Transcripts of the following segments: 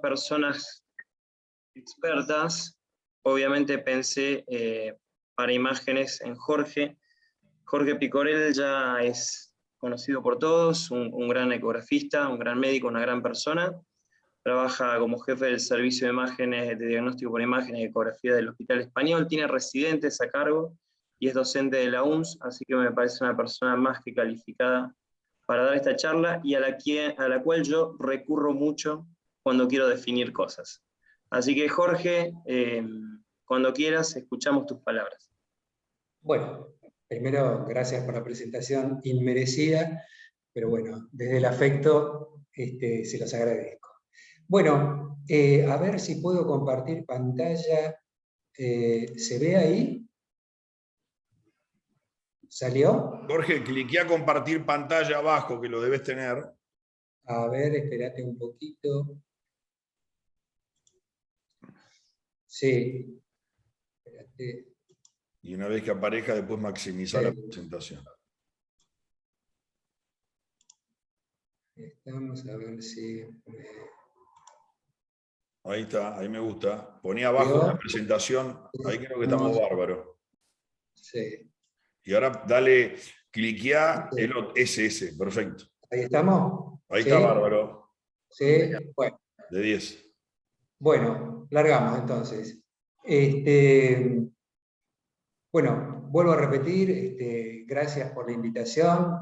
personas expertas, obviamente pensé para imágenes en Jorge. Jorge Picorell ya es conocido por todos, un gran ecografista, un gran médico, una gran persona. Trabaja como jefe del servicio de imágenes, de diagnóstico por imágenes y ecografía del Hospital Español, tiene residentes a cargo y es docente de la UNS, así que me parece una persona más que calificada para dar esta charla y a la cual yo recurro mucho cuando quiero definir cosas. Así que Jorge, cuando quieras, escuchamos tus palabras. Bueno, primero, gracias por la presentación inmerecida, pero bueno, desde el afecto se los agradezco. Bueno, a ver si puedo compartir pantalla. ¿Se ve ahí? ¿Salió? Jorge, cliquea a compartir pantalla abajo, que lo debes tener. A ver, espérate un poquito. Sí. Espérate. Y una vez que aparezca, después maximizar la presentación. Vamos a ver si... Ahí está, ahí me gusta. Ponía abajo la presentación, ahí creo que estamos bárbaros. Sí. Y ahora dale, cliquea el SS, perfecto. ¿Ahí estamos? Ahí ¿Sí? está bárbaro. Sí, bueno. De 10. Bueno, largamos entonces. Bueno, vuelvo a repetir, gracias por la invitación.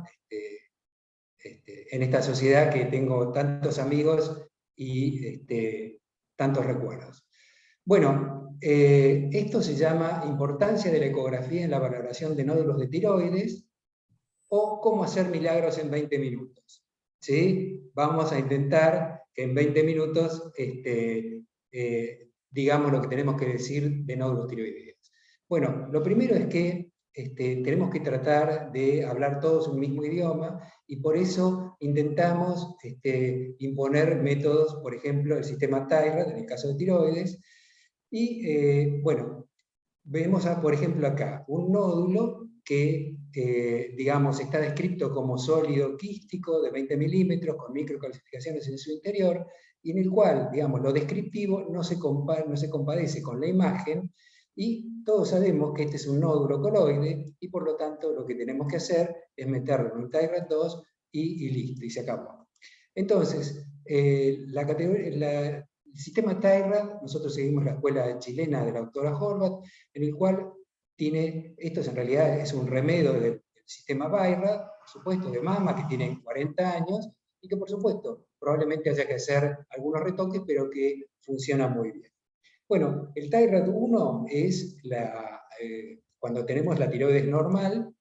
En esta sociedad que tengo tantos amigos y tantos recuerdos. Bueno, esto se llama Importancia de la ecografía en la valoración de nódulos de tiroides o cómo hacer milagros en 20 minutos. ¿Sí? Vamos a intentar que en 20 minutos digamos lo que tenemos que decir de nódulos tiroideos. Bueno, lo primero es que tenemos que tratar de hablar todos un mismo idioma y por eso intentamos imponer métodos, por ejemplo, el sistema TIRAD, en el caso de tiroides, y bueno, vemos, por ejemplo, acá un nódulo que, digamos, está descrito como sólido quístico de 20 milímetros con microcalcificaciones en su interior, y en el cual, digamos, lo descriptivo no se compadece con la imagen, y todos sabemos que este es un nódulo coloide, y por lo tanto lo que tenemos que hacer es meterlo en un TIRAD 2 y listo, y se acabó. Entonces, el sistema TIRAD, nosotros seguimos la escuela chilena de la doctora Horvath, en el cual esto en realidad es un remedio del sistema BIRAD, por supuesto, de mama, que tiene 40 años, y que por supuesto probablemente haya que hacer algunos retoques, pero que funciona muy bien. Bueno, el TIRAD 1 es cuando tenemos la tiroides normal.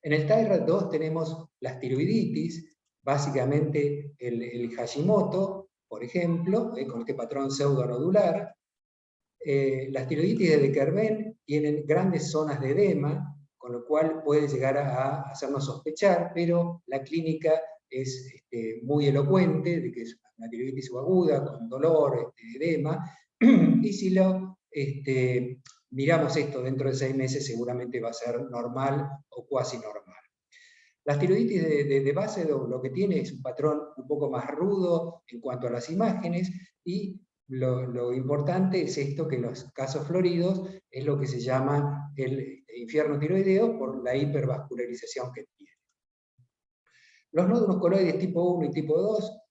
En el TIRAD 2 tenemos las tiroiditis, básicamente el Hashimoto, por ejemplo, con este patrón pseudonodular. Las tiroiditis de Kerben tienen grandes zonas de edema, con lo cual puede llegar a hacernos sospechar, pero la clínica es muy elocuente de que es una tiroiditis subaguda, con dolor, edema, y si miramos esto dentro de 6 meses, seguramente va a ser normal o cuasi normal. Las tiroiditis de base lo que tiene es un patrón un poco más rudo en cuanto a las imágenes, y lo importante es esto, que en los casos floridos es lo que se llama el infierno tiroideo por la hipervascularización que tiene. Los nódulos coloides tipo 1 y tipo 2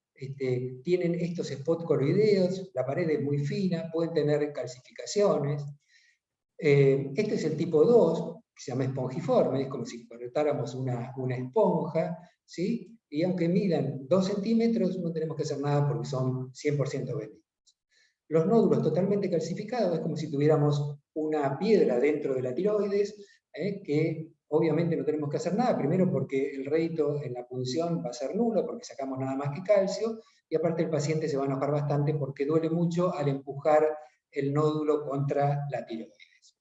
tienen estos spots coloideos, la pared es muy fina, pueden tener calcificaciones. Este es el tipo 2, que se llama espongiforme, es como si cortáramos una esponja, ¿sí? Y aunque midan 2 centímetros, no tenemos que hacer nada porque son 100% benignos. Los nódulos totalmente calcificados es como si tuviéramos una piedra dentro de la tiroides, que obviamente no tenemos que hacer nada, primero porque el rédito en la punción va a ser nulo, porque sacamos nada más que calcio, y aparte el paciente se va a enojar bastante porque duele mucho al empujar el nódulo contra la tiroides.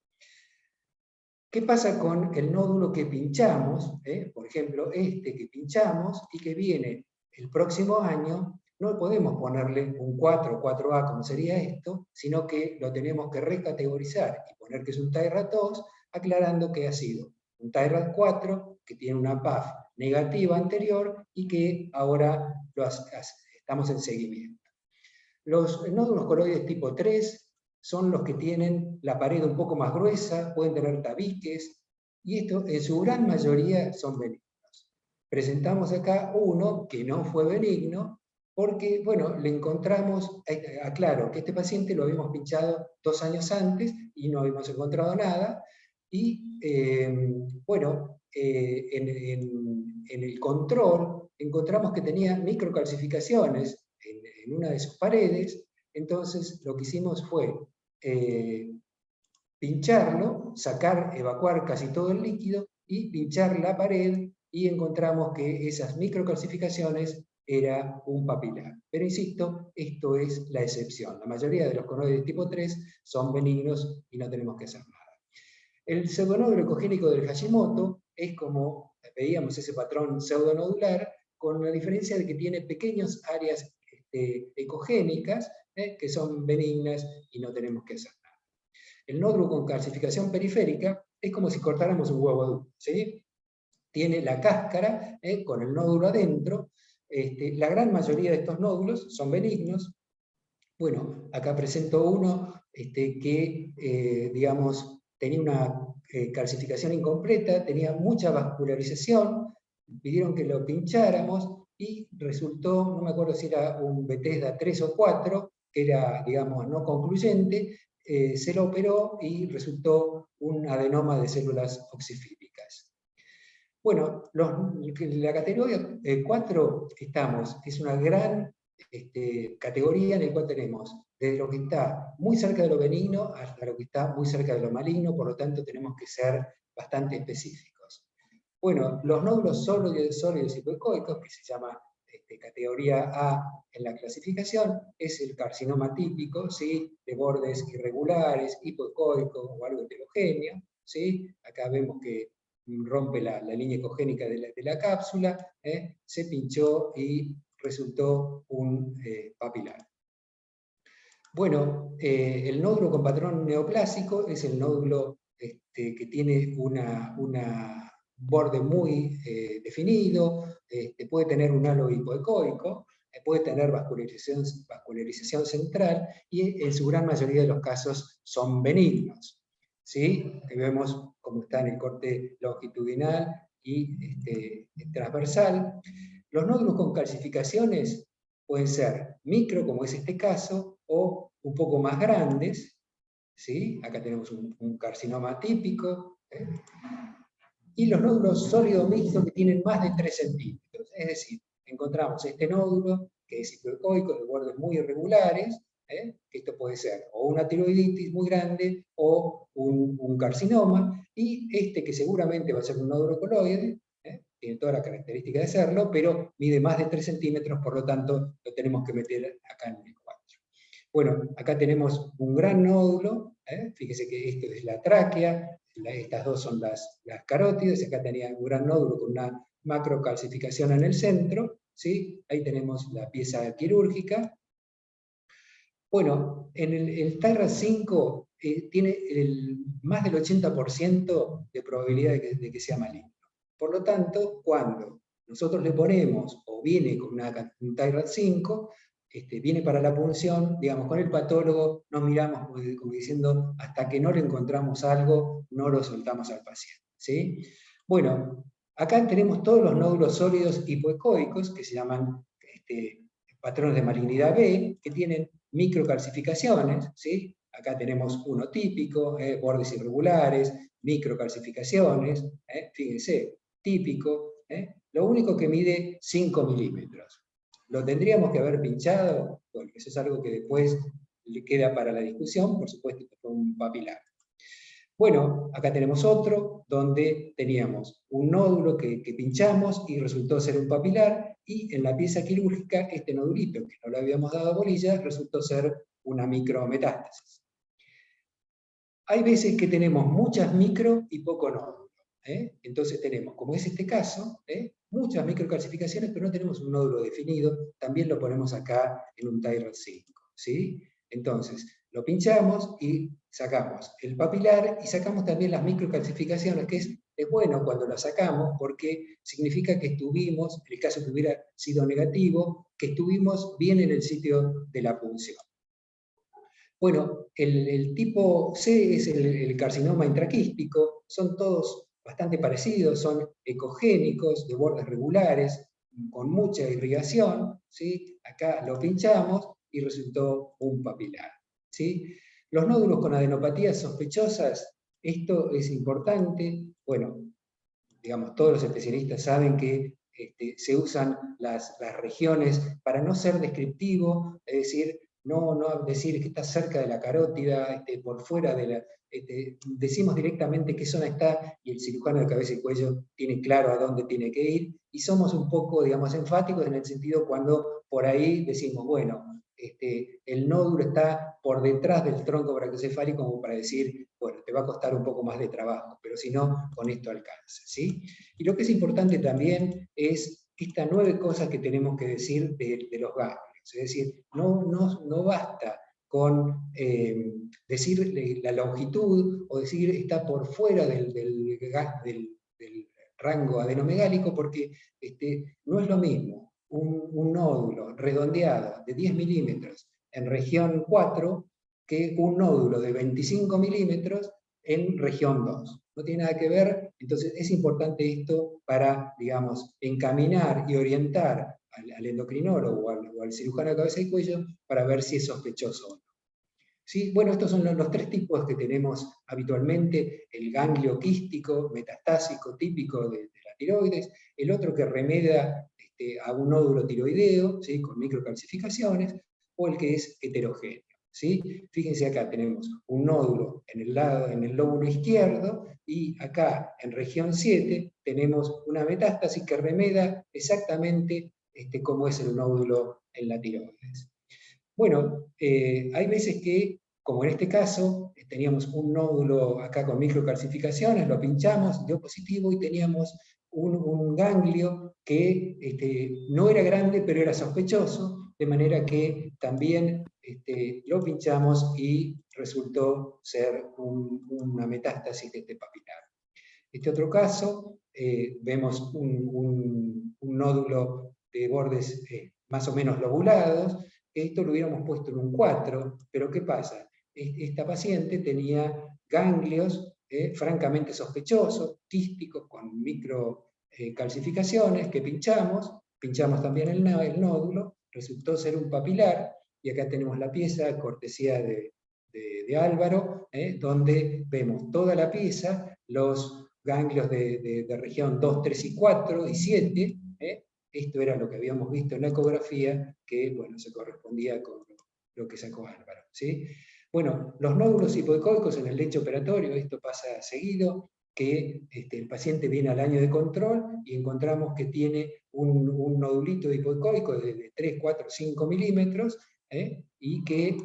¿Qué pasa con el nódulo que pinchamos? Por ejemplo, este que pinchamos y que viene el próximo año, no podemos ponerle un 4 o 4A como sería esto, sino que lo tenemos que recategorizar y poner que es un TIRAD 2, aclarando que ha sido un TIRAD 4, que tiene una PAF negativa anterior y que ahora estamos en seguimiento. Los nódulos coloides tipo 3 son los que tienen la pared un poco más gruesa, pueden tener tabiques, y esto en su gran mayoría son benignos. Presentamos acá uno que no fue benigno, porque, bueno, le encontramos, aclaro, que este paciente lo habíamos pinchado 2 años antes y no habíamos encontrado nada, y bueno, en el control encontramos que tenía microcalcificaciones en una de sus paredes. Entonces lo que hicimos fue pincharlo, evacuar casi todo el líquido y pinchar la pared, y encontramos que esas microcalcificaciones era un papilar. Pero insisto, esto es la excepción. La mayoría de los conoides tipo 3 son benignos y no tenemos que hacer nada. El pseudonódulo ecogénico del Hashimoto es como veíamos ese patrón pseudonodular, con la diferencia de que tiene pequeñas áreas ecogénicas que son benignas y no tenemos que hacer nada. El nódulo con calcificación periférica es como si cortáramos un huevo duro, ¿sí? Tiene la cáscara con el nódulo adentro. La gran mayoría de estos nódulos son benignos. Bueno, acá presento uno que, digamos, tenía una calcificación incompleta, tenía mucha vascularización, pidieron que lo pincháramos y resultó, no me acuerdo si era un Bethesda 3 o 4, que era, digamos, no concluyente, se lo operó y resultó un adenoma de células oxifílicas. Bueno, la categoría 4 es una gran categoría en la cual tenemos desde lo que está muy cerca de lo benigno hasta lo que está muy cerca de lo maligno, por lo tanto tenemos que ser bastante específicos. Bueno, los nódulos sólidos hipoecoicos, que se llama categoría A en la clasificación, es el carcinoma típico, ¿sí? De bordes irregulares, hipoecoico o algo heterogéneo, ¿sí? Acá vemos que rompe la línea ecogénica de la cápsula, se pinchó y resultó un papilar. Bueno, el nódulo con patrón neoplásico es el nódulo que tiene un borde muy definido, puede tener un halo hipoecoico, puede tener vascularización central, y en su gran mayoría de los casos son benignos. ¿Sí? Vemos cómo está en el corte longitudinal y transversal. Los nódulos con calcificaciones pueden ser micro, como es este caso, o un poco más grandes, ¿sí? Acá tenemos un carcinoma típico, y los nódulos sólidos mixtos que tienen más de 3 centímetros. Es decir, encontramos este nódulo que es hipoecoico, de bordes muy irregulares, que esto puede ser o una tiroiditis muy grande o un carcinoma, y que seguramente va a ser un nódulo coloide, tiene toda la característica de serlo, pero mide más de 3 centímetros, por lo tanto lo tenemos que meter acá en el 4. Bueno, acá tenemos un gran nódulo, fíjese que esto es la tráquea, estas dos son las carótidas, acá tenía un gran nódulo con una macrocalcificación en el centro, ¿sí? Ahí tenemos la pieza quirúrgica. Bueno, en el TIRAD 5 tiene más del 80% de probabilidad de que sea maligno. Por lo tanto, cuando nosotros le ponemos, o viene con un TIRAD 5, viene para la punción, digamos, con el patólogo nos miramos como diciendo, hasta que no le encontramos algo, no lo soltamos al paciente, ¿sí? Bueno, acá tenemos todos los nódulos sólidos hipoecoicos, que se llaman patrones de malignidad B, que tienen microcalcificaciones, ¿sí? Acá tenemos uno típico, bordes irregulares, microcalcificaciones, fíjense, típico, lo único que mide 5 milímetros. ¿Lo tendríamos que haber pinchado? Bueno, eso es algo que después le queda para la discusión, por supuesto que fue un papilar. Bueno, acá tenemos otro, donde teníamos un nódulo que pinchamos y resultó ser un papilar, y en la pieza quirúrgica este nodulito, que no le habíamos dado bolilla, resultó ser una micrometástasis. Hay veces que tenemos muchas micro y poco nódulo. Entonces tenemos, como es este caso, muchas microcalcificaciones, pero no tenemos un nódulo definido. También lo ponemos acá en un TIRAD 5. ¿Sí? Entonces, lo pinchamos y sacamos el papilar y sacamos también las microcalcificaciones, que es es bueno cuando la sacamos porque significa que estuvimos, en el caso que hubiera sido negativo, que estuvimos bien en el sitio de la punción. Bueno, el tipo C es el carcinoma intraquístico, son todos bastante parecidos, son ecogénicos, de bordes regulares, con mucha irrigación, ¿sí? Acá lo pinchamos y resultó un papilar, ¿sí? Los nódulos con adenopatías sospechosas, esto es importante, bueno, digamos, todos los especialistas saben que se usan las regiones para no ser descriptivo, es decir, no decir que está cerca de la carótida, por fuera de la... decimos directamente qué zona está y el cirujano de cabeza y cuello tiene claro a dónde tiene que ir, y somos un poco, digamos, enfáticos en el sentido cuando por ahí decimos, bueno, el nódulo está por detrás del tronco brachiocefálico, como para decir, bueno, te va a costar un poco más de trabajo, pero si no, con esto alcanza, ¿sí? Y lo que es importante también es estas 9 cosas que tenemos que decir de los ganglios. Es decir, no basta con decir la longitud o decir está por fuera del rango adenomegálico, porque no es lo mismo un nódulo redondeado de 10 milímetros en región 4 que un nódulo de 25 milímetros en región 2. No tiene nada que ver, entonces es importante esto para, digamos, encaminar y orientar al endocrinólogo o al cirujano de cabeza y cuello para ver si es sospechoso o no. ¿Sí? Bueno, estos son los 3 tipos que tenemos habitualmente: el ganglio quístico, metastásico, típico de la tiroides, el otro que remeda a un nódulo tiroideo, ¿sí? Con microcalcificaciones, o el que es heterogéneo. ¿Sí? Fíjense, acá tenemos un nódulo en el lóbulo izquierdo, y acá en región 7 tenemos una metástasis que remeda exactamente cómo es el nódulo en la tiroides. Bueno, hay veces que, como en este caso, teníamos un nódulo acá con microcalcificaciones, lo pinchamos, dio positivo, y teníamos un ganglio que no era grande, pero era sospechoso, de manera que también lo pinchamos y resultó ser una metástasis papilar. Este otro caso, vemos un nódulo de bordes más o menos lobulados. Esto lo hubiéramos puesto en un 4, pero ¿qué pasa? Esta paciente tenía ganglios francamente sospechosos, quísticos, con microcalcificaciones, que pinchamos también el nódulo, resultó ser un papilar, y acá tenemos la pieza, cortesía de Álvaro, donde vemos toda la pieza, los ganglios de región 2, 3 y 4 y 7, esto era lo que habíamos visto en la ecografía, que bueno, se correspondía con lo que sacó Álvaro, ¿sí? Bueno, los nódulos hipoecoicos en el lecho operatorio, esto pasa seguido, que el paciente viene al año de control y encontramos que tiene un nodulito hipoecoico de 3, 4, 5 milímetros, y que,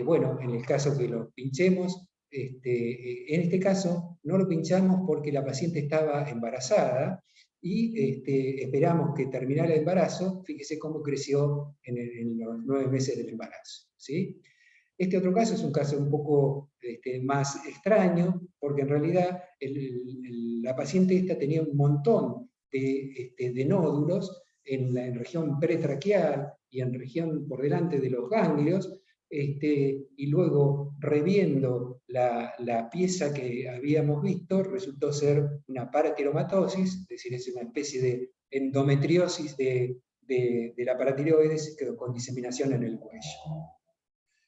bueno, en el caso que lo pinchemos, en este caso no lo pinchamos porque la paciente estaba embarazada, y esperamos que terminara el embarazo. Fíjese cómo creció en los 9 meses del embarazo, ¿sí? Este otro caso es un caso un poco más extraño, porque en realidad la paciente esta tenía un montón de nódulos en región pretraqueal y en región por delante de los ganglios, y luego, reviendo la pieza que habíamos visto, resultó ser una paratiromatosis, es decir, es una especie de endometriosis de la paratiroides con diseminación en el cuello.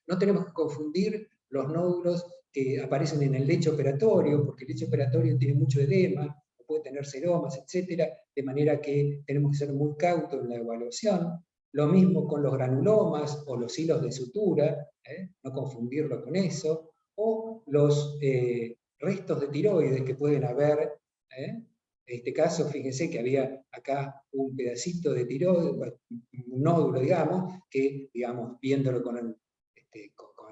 No tenemos que confundir los nódulos que aparecen en el lecho operatorio, porque el lecho operatorio tiene mucho edema, puede tener seromas, etc., de manera que tenemos que ser muy cautos en la evaluación. Lo mismo con los granulomas o los hilos de sutura, no confundirlo con eso, o los restos de tiroides que pueden haber. En este caso, fíjense que había acá un pedacito de tiroides, un nódulo, digamos, que, digamos, viéndolo con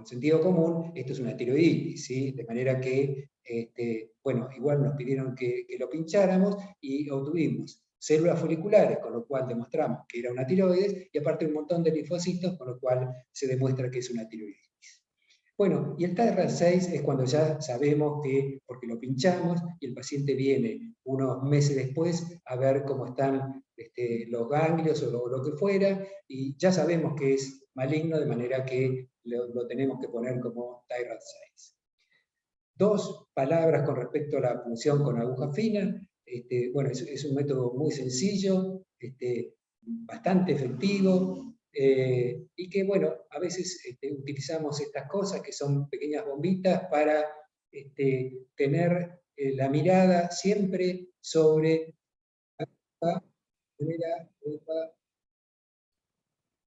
sentido común, esto es una tiroiditis, ¿sí? De manera que, bueno, igual nos pidieron que lo pincháramos y obtuvimos células foliculares, con lo cual demostramos que era una tiroides, y aparte un montón de linfocitos, con lo cual se demuestra que es una tiroiditis. Bueno, y el TIRAD 6 es cuando ya sabemos que, porque lo pinchamos, y el paciente viene unos meses después a ver cómo están los ganglios o lo que fuera, y ya sabemos que es maligno, de manera que lo tenemos que poner como TIRAD 6. Dos palabras con respecto a la punción con aguja fina. Bueno, es un método muy sencillo, bastante efectivo, y que, bueno, a veces utilizamos estas cosas que son pequeñas bombitas para tener la mirada siempre sobre la primera.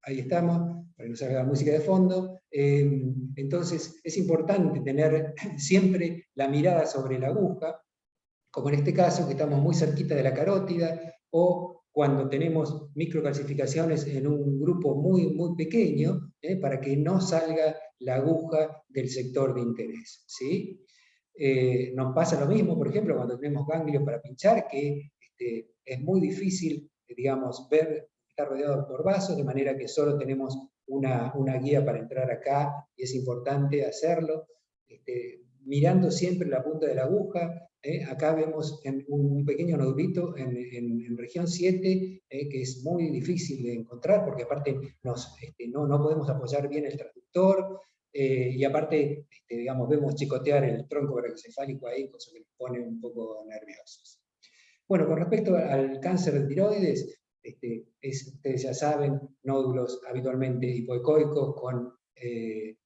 Ahí estamos, para que no salga la música de fondo. Entonces, es importante tener siempre la mirada sobre la aguja, como en este caso, que estamos muy cerquita de la carótida, o cuando tenemos microcalcificaciones en un grupo muy, muy pequeño, para que no salga la aguja del sector de interés, ¿sí? Nos pasa lo mismo, por ejemplo, cuando tenemos ganglios para pinchar, que es muy difícil, digamos, ver, está rodeado por vasos, de manera que solo tenemos una guía para entrar acá, y es importante hacerlo, mirando siempre la punta de la aguja. Acá vemos un pequeño nodulito en región 7, que es muy difícil de encontrar, porque aparte no podemos apoyar bien el transductor, y aparte, digamos, vemos chicotear el tronco brachiocefálico ahí, cosa que nos pone un poco nerviosos. Bueno, con respecto al cáncer de tiroides, ustedes ya saben, nódulos habitualmente hipoecoicos con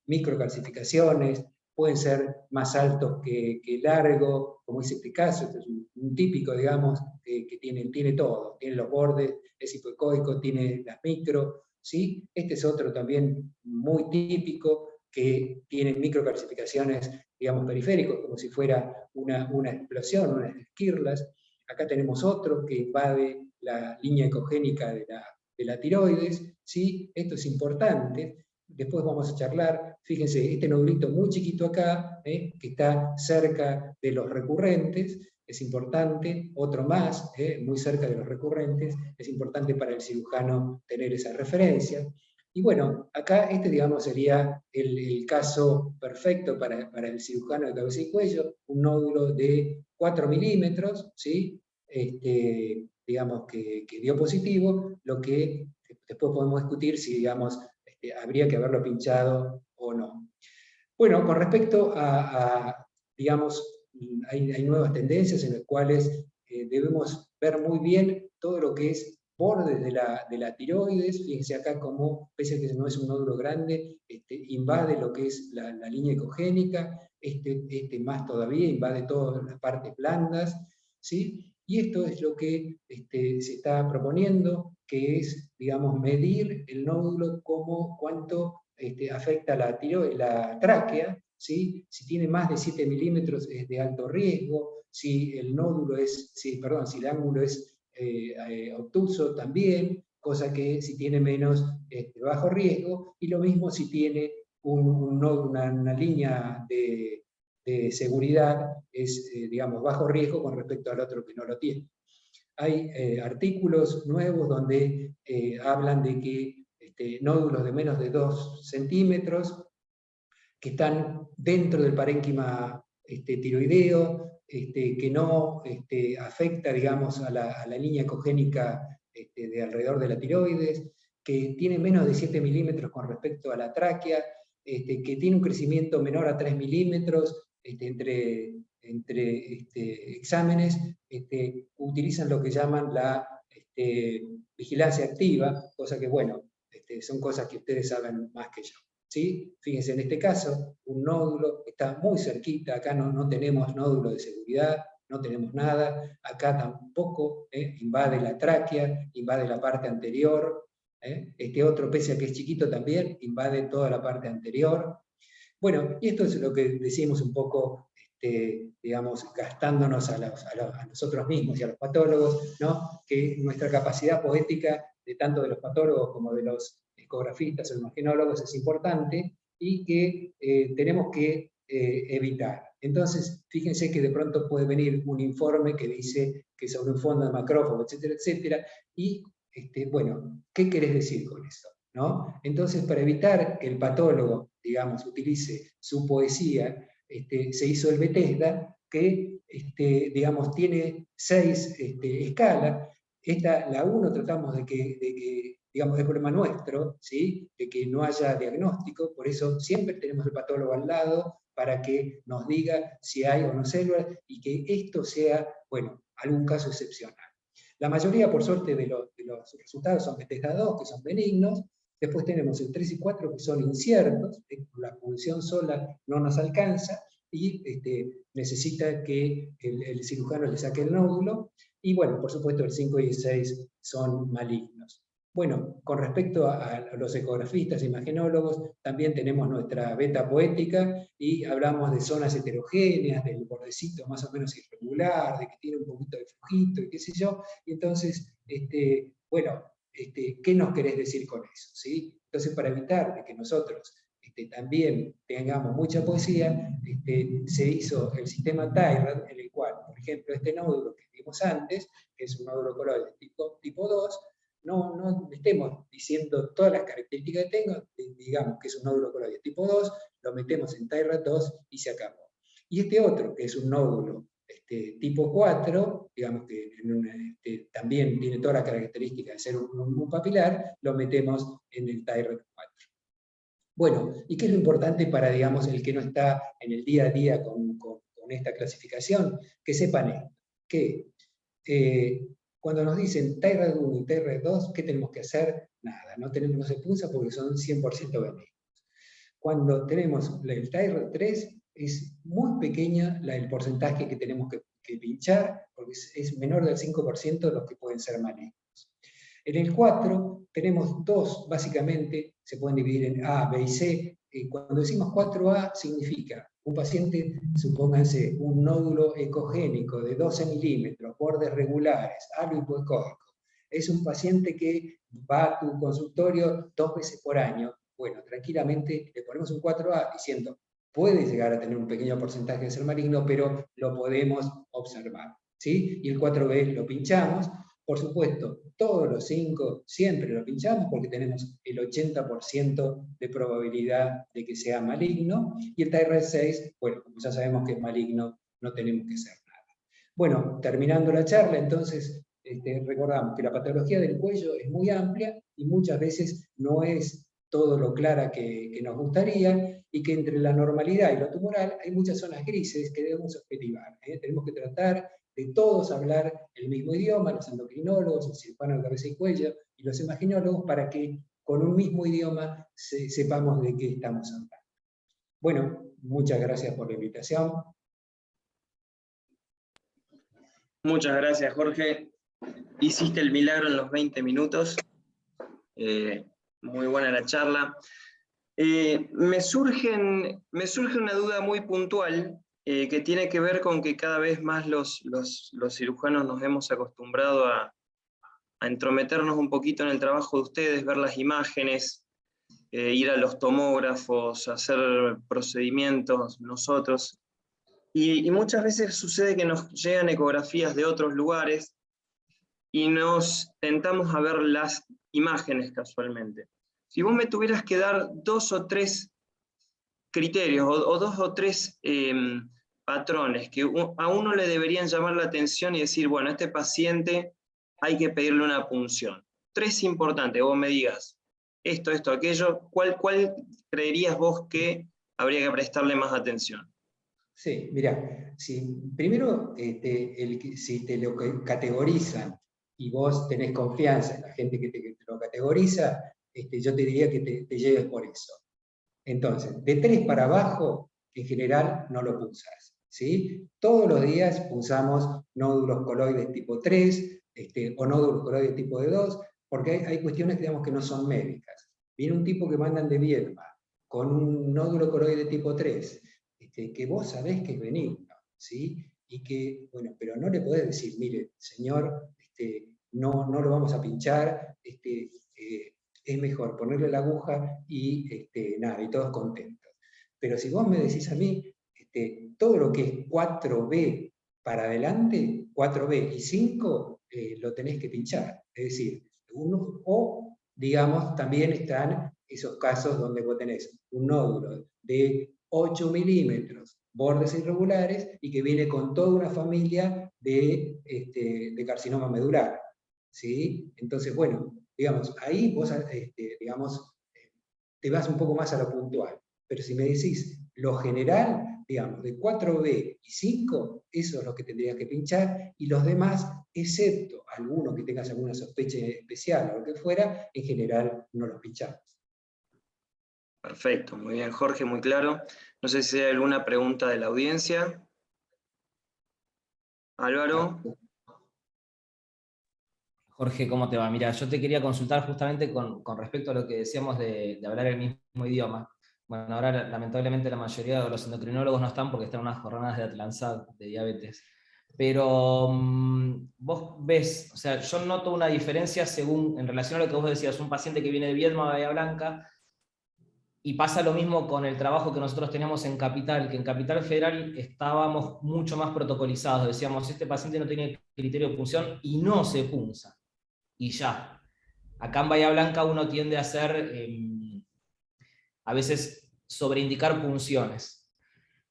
microcalcificaciones, pueden ser más altos que largos, como es este caso. Este es un típico, digamos, que tiene todo, tiene los bordes, es hipoecoico, tiene las micro, ¿sí? Este es otro también muy típico, que tiene microcalcificaciones, digamos, periféricos, como si fuera una explosión, unas esquirlas. Acá tenemos otro que invade la línea ecogénica de la tiroides, ¿sí? Esto es importante. Después vamos a charlar, fíjense, este nodulito muy chiquito acá, que está cerca de los recurrentes, es importante. Otro más, muy cerca de los recurrentes, es importante para el cirujano tener esa referencia. Y bueno, acá digamos, sería el caso perfecto para el cirujano de cabeza y cuello, un nódulo de 4 milímetros, ¿sí? Digamos que dio positivo, lo que después podemos discutir si, digamos, habría que haberlo pinchado o no. Bueno, con respecto digamos, hay nuevas tendencias en las cuales debemos ver muy bien todo lo que es bordes de la tiroides. Fíjense acá cómo, pese a que no es un nódulo grande, invade lo que es la línea ecogénica, más todavía invade todas las partes blandas, ¿sí? Y esto es lo que se está proponiendo, que es, digamos, medir el nódulo como cuánto afecta la tráquea, ¿sí? Si tiene más de 7 milímetros es de alto riesgo, si el ángulo es obtuso también, cosa que si tiene menos bajo riesgo, y lo mismo si tiene una línea de seguridad, es, digamos, bajo riesgo con respecto al otro que no lo tiene. Hay artículos nuevos donde hablan de que nódulos de menos de 2 centímetros, que están dentro del parénquima tiroideo, que no afecta, digamos, a la línea ecogénica de alrededor de la tiroides, que tiene menos de 7 milímetros con respecto a la tráquea, que tiene un crecimiento menor a 3 milímetros, entre exámenes, utilizan lo que llaman la vigilancia activa, cosa que, bueno, son cosas que ustedes saben más que yo. ¿Sí? Fíjense, en este caso, un nódulo está muy cerquita, acá no tenemos nódulo de seguridad, no tenemos nada, acá tampoco, invade la tráquea, invade la parte anterior, este otro, pese a que es chiquito también, invade toda la parte anterior. Bueno, y esto es lo que decimos un poco, digamos, gastándonos a nosotros mismos y a los patólogos, ¿no? Que nuestra capacidad poética, de tanto de los patólogos como de los ecografistas o imagenólogos, es importante, y que tenemos que evitar. Entonces, fíjense que de pronto puede venir un informe que dice que sobre un fondo de macrófago, etcétera, etcétera, y bueno, ¿qué querés decir con eso? ¿No? Entonces, para evitar que el patólogo digamos, utilice su poesía, se hizo el Bethesda, que digamos, tiene 6 escalas. La 1 tratamos de que digamos, es problema nuestro, ¿sí? De que no haya diagnóstico, por eso siempre tenemos el patólogo al lado para que nos diga si hay o no células, y que esto sea, bueno, algún caso excepcional. La mayoría, por suerte, de los resultados son Bethesda 2, que son benignos. Después tenemos el 3 y 4, que son inciertos, la punción sola no nos alcanza, y necesita que el cirujano le saque el nódulo. Y bueno, por supuesto, el 5 y el 6 son malignos. Bueno, con respecto a los ecografistas, imagenólogos, también tenemos nuestra beta poética y hablamos de zonas heterogéneas, del bordecito más o menos irregular, de que tiene un poquito de flujito y qué sé yo. Y entonces, bueno, ¿qué nos querés decir con eso? ¿Sí? Entonces, para evitar de que nosotros también tengamos mucha poesía, se hizo el sistema Tyrrell, en el cual, por ejemplo, este nódulo que vimos antes, que es un nódulo coloide tipo 2, no estemos diciendo todas las características que tengo, digamos que es un nódulo coloide tipo 2, lo metemos en Tyrrell 2 y se acabó. Y este otro, que es un nódulo tipo 4, digamos que también tiene todas las características de ser un papilar, lo metemos en el Tyrrell 4. Bueno, ¿y qué es lo importante para, digamos, el que no está en el día a día con esta clasificación? Que sepan esto, que cuando nos dicen Tyrrell 1 y Tyrrell 2, ¿qué tenemos que hacer? Nada, no se punza porque son 100% benignos. Cuando tenemos el Tyrrell 3, es muy pequeña el porcentaje que tenemos que pinchar, porque es menor del 5% los que pueden ser malignos. En el 4 tenemos dos, básicamente, se pueden dividir en A, B y C. Cuando decimos 4A significa un paciente, supónganse, un nódulo ecogénico de 12 milímetros, bordes regulares, halo hipoecóico. Es un paciente que va a tu consultorio 2 veces por año. Bueno, tranquilamente le ponemos un 4A diciendo, puede llegar a tener un pequeño porcentaje de ser maligno, pero lo podemos observar, ¿sí? Y el 4B lo pinchamos. Por supuesto, todos los 5 siempre lo pinchamos porque tenemos el 80% de probabilidad de que sea maligno, y el Tyrrell 6, bueno, como ya sabemos que es maligno, no tenemos que hacer nada. Bueno, terminando la charla, entonces, recordamos que la patología del cuello es muy amplia y muchas veces no es todo lo clara que nos gustaría, y que entre la normalidad y lo tumoral hay muchas zonas grises que debemos objetivar. Tenemos que tratar de todos hablar el mismo idioma, los endocrinólogos, los cirujanos de cabeza y cuello y los imaginólogos, para que con un mismo idioma sepamos de qué estamos hablando. Bueno, muchas gracias por la invitación. Muchas gracias, Jorge. Hiciste el milagro en los 20 minutos. Muy buena la charla. Me surge una duda muy puntual, que tiene que ver con que cada vez más los cirujanos nos hemos acostumbrado a entrometernos un poquito en el trabajo de ustedes, ver las imágenes, ir a los tomógrafos, hacer procedimientos nosotros. Y muchas veces sucede que nos llegan ecografías de otros lugares y nos tentamos a ver las imágenes casualmente. Si vos me tuvieras que dar 2 o 3 criterios o 2 o 3 patrones que a uno le deberían llamar la atención y decir, bueno, a este paciente hay que pedirle una punción. 3 importantes, vos me digas, esto, aquello, ¿cuál creerías vos que habría que prestarle más atención? Sí, mira, primero, si te lo categorizan y vos tenés confianza en la gente que te lo categoriza, yo te diría que te lleves por eso. Entonces, de 3 para abajo, en general, no lo pulsás, ¿sí? Todos los días pulsamos nódulos coloides tipo 3, o nódulos coloides tipo de 2, porque hay cuestiones, digamos, que no son médicas. Viene un tipo que mandan de Viedma con un nódulo coloide tipo 3, que vos sabés que es benigno, ¿sí? Y que, bueno, pero no le podés decir, mire, señor, no lo vamos a pinchar, es mejor ponerle la aguja y nada, y todos contentos. Pero si vos me decís a mí, todo lo que es 4B para adelante, 4B y 5, lo tenés que pinchar. Es decir, o digamos, también están esos casos donde vos tenés un nódulo de 8 milímetros, bordes irregulares, y que viene con toda una familia de carcinoma medular, ¿sí? Entonces, bueno, digamos, ahí vos, digamos, te vas un poco más a lo puntual. Pero si me decís lo general, digamos, de 4B y 5, eso es lo que tendrías que pinchar, y los demás, excepto alguno que tengas alguna sospecha especial o lo que fuera, en general no los pinchamos. Perfecto, muy bien, Jorge, muy claro. No sé si hay alguna pregunta de la audiencia. Álvaro. Jorge, ¿cómo te va? Mira, yo te quería consultar justamente con respecto a lo que decíamos de hablar el mismo idioma. Bueno, ahora lamentablemente la mayoría de los endocrinólogos no están porque están en unas jornadas de Atlansat, de diabetes. Pero vos ves, o sea, yo noto una diferencia según, en relación a lo que vos decías, un paciente que viene de Viedma, Bahía Blanca, y pasa lo mismo con el trabajo que nosotros teníamos en Capital, que en Capital Federal estábamos mucho más protocolizados. Decíamos, este paciente no tiene criterio de punción y no se punza. Y ya. Acá en Bahía Blanca uno tiende a hacer, a veces, sobreindicar punciones.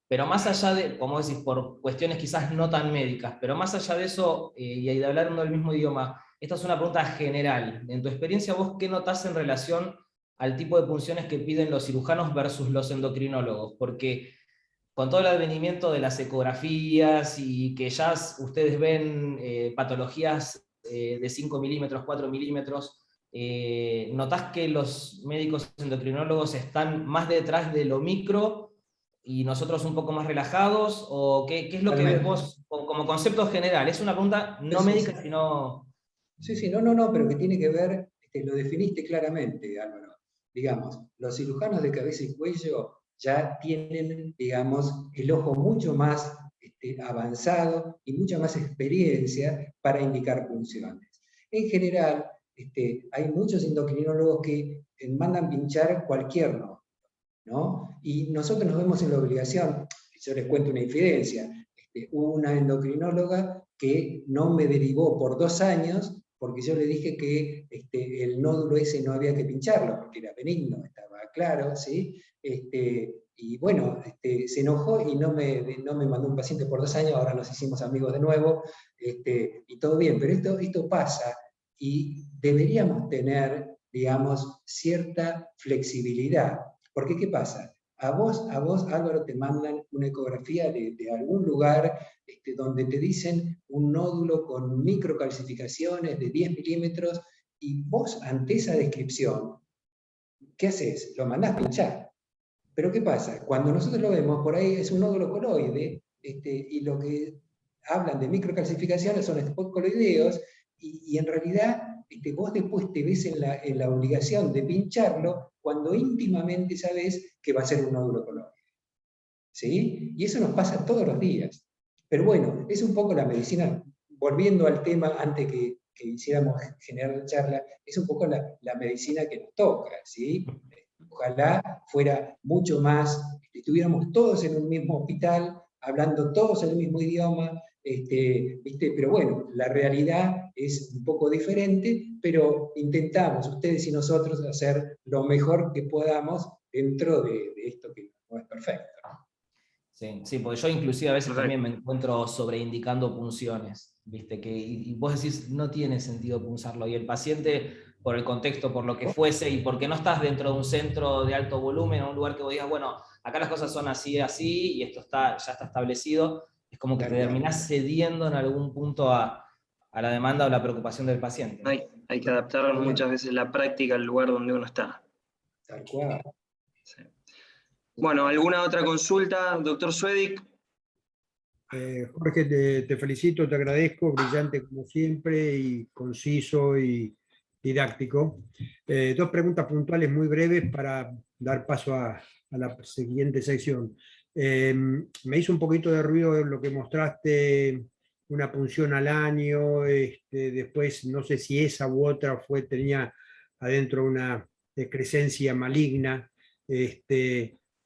Pero más allá de, como decís, por cuestiones quizás no tan médicas, pero más allá de eso, y de hablar del mismo idioma, esta es una pregunta general. En tu experiencia, ¿vos qué notás en relación al tipo de punciones que piden los cirujanos versus los endocrinólogos? Porque con todo el advenimiento de las ecografías y que ya ustedes ven patologías de 5 milímetros, 4 milímetros, ¿notás que los médicos endocrinólogos están más detrás de lo micro y nosotros un poco más relajados? ¿O qué es lo que ves vos como concepto general? Es una pregunta no médica, sino... Sí, no, pero que tiene que ver, lo definiste claramente, Álvaro. Digamos, los cirujanos de cabeza y cuello ya tienen, digamos, el ojo mucho más avanzado y mucha más experiencia para indicar punciones. En general, hay muchos endocrinólogos que mandan pinchar cualquier nódulo, ¿no? Y nosotros nos vemos en la obligación, yo les cuento una infidencia, hubo una endocrinóloga que no me derivó por 2 años porque yo le dije que el nódulo ese no había que pincharlo, porque era benigno, estaba claro, ¿sí? Y bueno, se enojó y no me mandó un paciente por 2 años, ahora nos hicimos amigos de nuevo, y todo bien, pero esto pasa, y deberíamos tener, digamos, cierta flexibilidad. Porque, ¿qué pasa? A vos, Álvaro, te mandan una ecografía de algún lugar donde te dicen un nódulo con microcalcificaciones de 10 milímetros, y vos, ante esa descripción, ¿qué haces? Lo mandás pinchar. Pero ¿qué pasa? Cuando nosotros lo vemos, por ahí es un nódulo coloide, y lo que hablan de microcalcificaciones son coloideos, y en realidad vos después te ves en la obligación de pincharlo cuando íntimamente sabés que va a ser un nódulo coloide. ¿Sí? Y eso nos pasa todos los días. Pero bueno, es un poco la medicina, volviendo al tema antes que hiciéramos generar la charla, es un poco la medicina que nos toca, ¿sí? Ojalá fuera mucho más, estuviéramos todos en un mismo hospital, hablando todos el mismo idioma, ¿viste? Pero bueno, la realidad es un poco diferente, pero intentamos, ustedes y nosotros, hacer lo mejor que podamos dentro de esto que no es perfecto. Sí, porque yo inclusive a veces también me encuentro sobreindicando punciones, ¿viste? Y vos decís, no tiene sentido punzarlo, y el paciente, por el contexto, por lo que fuese, y porque no estás dentro de un centro de alto volumen, o un lugar que vos digas, bueno, acá las cosas son así, y esto ya está establecido, es como que te terminás cediendo en algún punto a la demanda o la preocupación del paciente. Hay que adaptar muchas veces la práctica al lugar donde uno está. Tal cual. Sí. Bueno, ¿alguna otra consulta, doctor Suedic? Jorge, te felicito, te agradezco, brillante como siempre, y conciso y didáctico. 2 preguntas puntuales muy breves para dar paso a la siguiente sección. Me hizo un poquito de ruido lo que mostraste, una punción al año, después no sé si esa u otra tenía adentro una excrescencia maligna.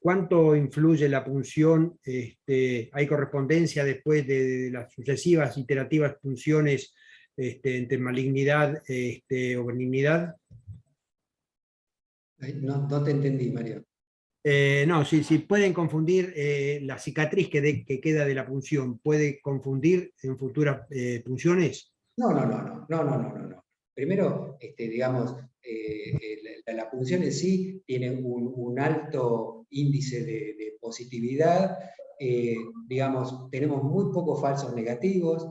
¿Cuánto influye la punción? ¿Hay correspondencia después de las sucesivas iterativas punciones entre malignidad o benignidad? No te entendí, Mario. No, si pueden confundir la cicatriz que queda de la punción, ¿puede confundir en futuras punciones? No. Primero, digamos, la punción en sí tiene un alto índice de positividad, digamos, tenemos muy pocos falsos negativos,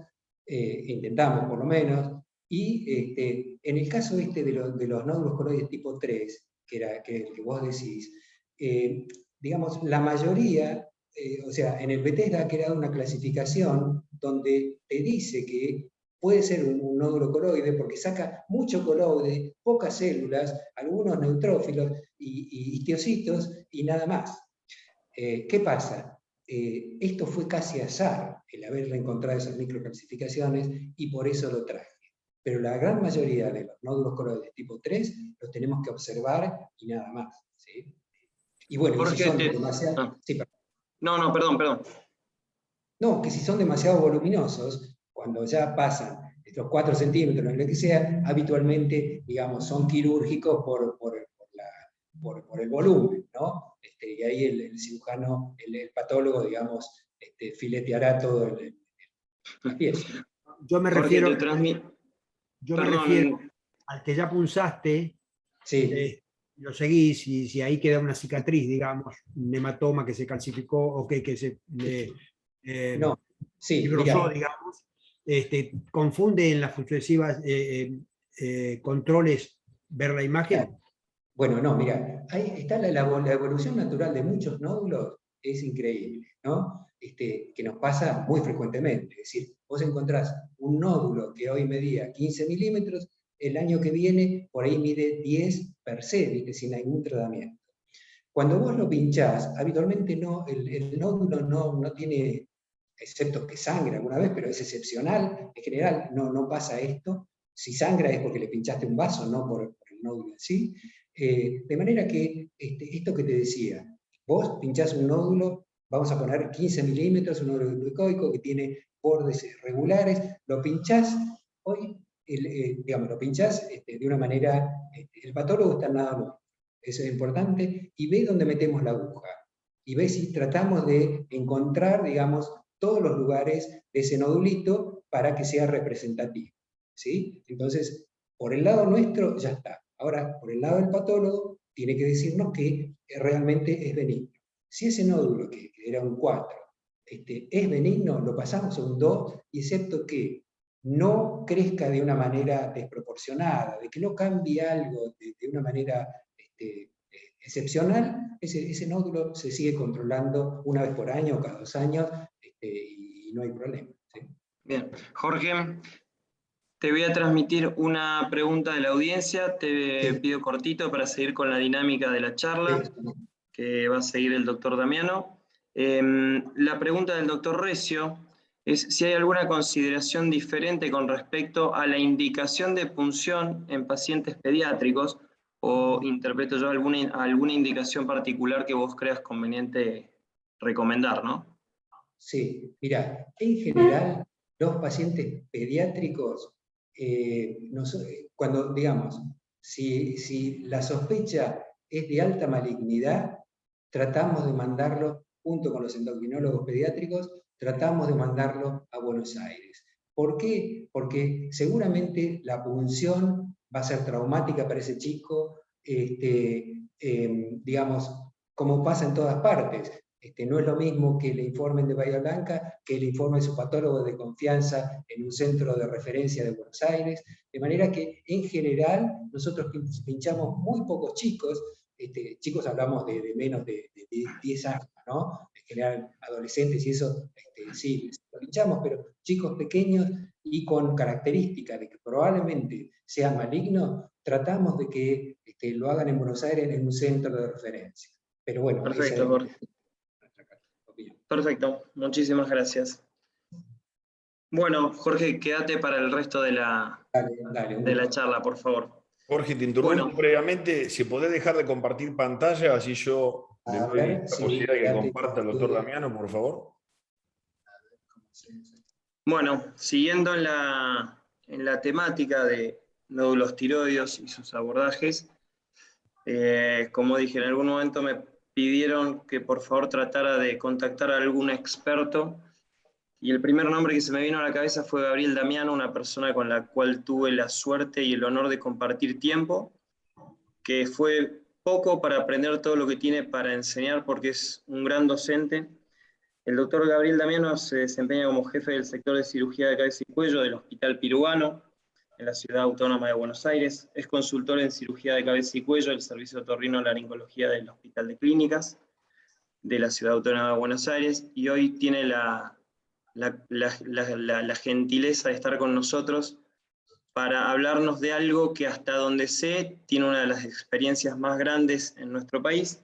intentamos por lo menos, y en el caso de los nódulos coloides tipo 3, que el que vos decís, digamos, la mayoría, o sea, en el Bethesda ha creado una clasificación donde te dice que puede ser un nódulo coloide porque saca mucho coloide, pocas células, algunos neutrófilos y histocitos y nada más. ¿Qué pasa? Esto fue casi azar, el haber encontrado esas microcalcificaciones, y por eso lo traje. Pero la gran mayoría de los nódulos coloides tipo 3 los tenemos que observar y nada más. ¿Sí? Y bueno, Jorge, y si son demasiado... Sí, no, perdón. No, que si son demasiado voluminosos, cuando ya pasan estos 4 centímetros, lo que sea, habitualmente, digamos, son quirúrgicos por el volumen, ¿no? Y ahí el cirujano, el patólogo, digamos, fileteará todo la pieza. Yo me Jorge, refiero, te me refiero perdón. al que ya punzaste, Sí. lo seguís, y si ahí queda una cicatriz, digamos, un hematoma que se calcificó o que se No, sí, fibrosó, mirá. digamos, confunde en las sucesivas controles ver la imagen. Bueno, no, mira, ahí está la evolución natural de muchos nódulos, es increíble, ¿no? Que nos pasa muy frecuentemente. Es decir, vos encontrás un nódulo que hoy medía 15 milímetros, el año que viene por ahí mide 10 per se, ¿viste? Sin ningún tratamiento. Cuando vos lo pinchás, habitualmente el nódulo no tiene, excepto que sangra alguna vez, pero es excepcional, en general no pasa esto. Si sangra es porque le pinchaste un vaso, no por el nódulo en sí. De manera que esto que te decía, vos pinchás un nódulo, vamos a poner 15 milímetros, un nódulo glucoico que tiene bordes regulares, lo pinchás, hoy, digamos, lo pinchás de una manera, el patólogo está en nada nuevo, eso es importante, y ve dónde metemos la aguja, y ve si tratamos de encontrar, digamos, todos los lugares de ese nodulito para que sea representativo, ¿sí? Entonces, por el lado nuestro ya está. Ahora, por el lado del patólogo, tiene que decirnos que realmente es benigno. Si ese nódulo, que era un 4, es benigno, lo pasamos a un 2, y excepto que no crezca de una manera desproporcionada, de que no cambie algo de una manera excepcional, ese nódulo se sigue controlando una vez por año o cada 2 años, y no hay problema. ¿Sí? Bien, Jorge, te voy a transmitir una pregunta de la audiencia, te pido cortito para seguir con la dinámica de la charla, que va a seguir el doctor Damiano. La pregunta del doctor Recio es si hay alguna consideración diferente con respecto a la indicación de punción en pacientes pediátricos, o interpreto yo alguna indicación particular que vos creas conveniente recomendar, ¿no? Sí, mira, en general, los pacientes pediátricos, cuando, digamos, si la sospecha es de alta malignidad, tratamos de mandarlo, junto con los endocrinólogos pediátricos, tratamos de mandarlo a Buenos Aires. ¿Por qué? Porque seguramente la punción va a ser traumática para ese chico, digamos, como pasa en todas partes. No es lo mismo que le informen de Bahía Blanca que le informe su patólogo de confianza en un centro de referencia de Buenos Aires, de manera que en general nosotros pinchamos muy pocos chicos, chicos hablamos de menos de 10 años, ¿no? En general adolescentes y eso, sí, lo pinchamos, pero chicos pequeños y con características de que probablemente sean malignos, tratamos de que lo hagan en Buenos Aires en un centro de referencia. Pero bueno, perfecto, Jorge. Perfecto, muchísimas gracias. Bueno, Jorge, quédate para el resto de la charla, por favor. Jorge, te interrumpo previamente. Si podés dejar de compartir pantalla, así yo le doy la posibilidad de que comparta el doctor Damiano, por favor. Bueno, siguiendo en la temática de nódulos tiroides y sus abordajes, Como dije, en algún momento me pidieron que por favor tratara de contactar a algún experto, y el primer nombre que se me vino a la cabeza fue Gabriel Damiano, una persona con la cual tuve la suerte y el honor de compartir tiempo, que fue poco para aprender todo lo que tiene para enseñar, porque es un gran docente. El doctor Gabriel Damiano se desempeña como jefe del sector de cirugía de cabeza y cuello del Hospital Piruano, en la Ciudad Autónoma de Buenos Aires. Es consultor en cirugía de cabeza y cuello del Servicio Otorrino-Laringología del Hospital de Clínicas de la Ciudad Autónoma de Buenos Aires, y hoy tiene la gentileza de estar con nosotros para hablarnos de algo que, hasta donde sé, tiene una de las experiencias más grandes en nuestro país,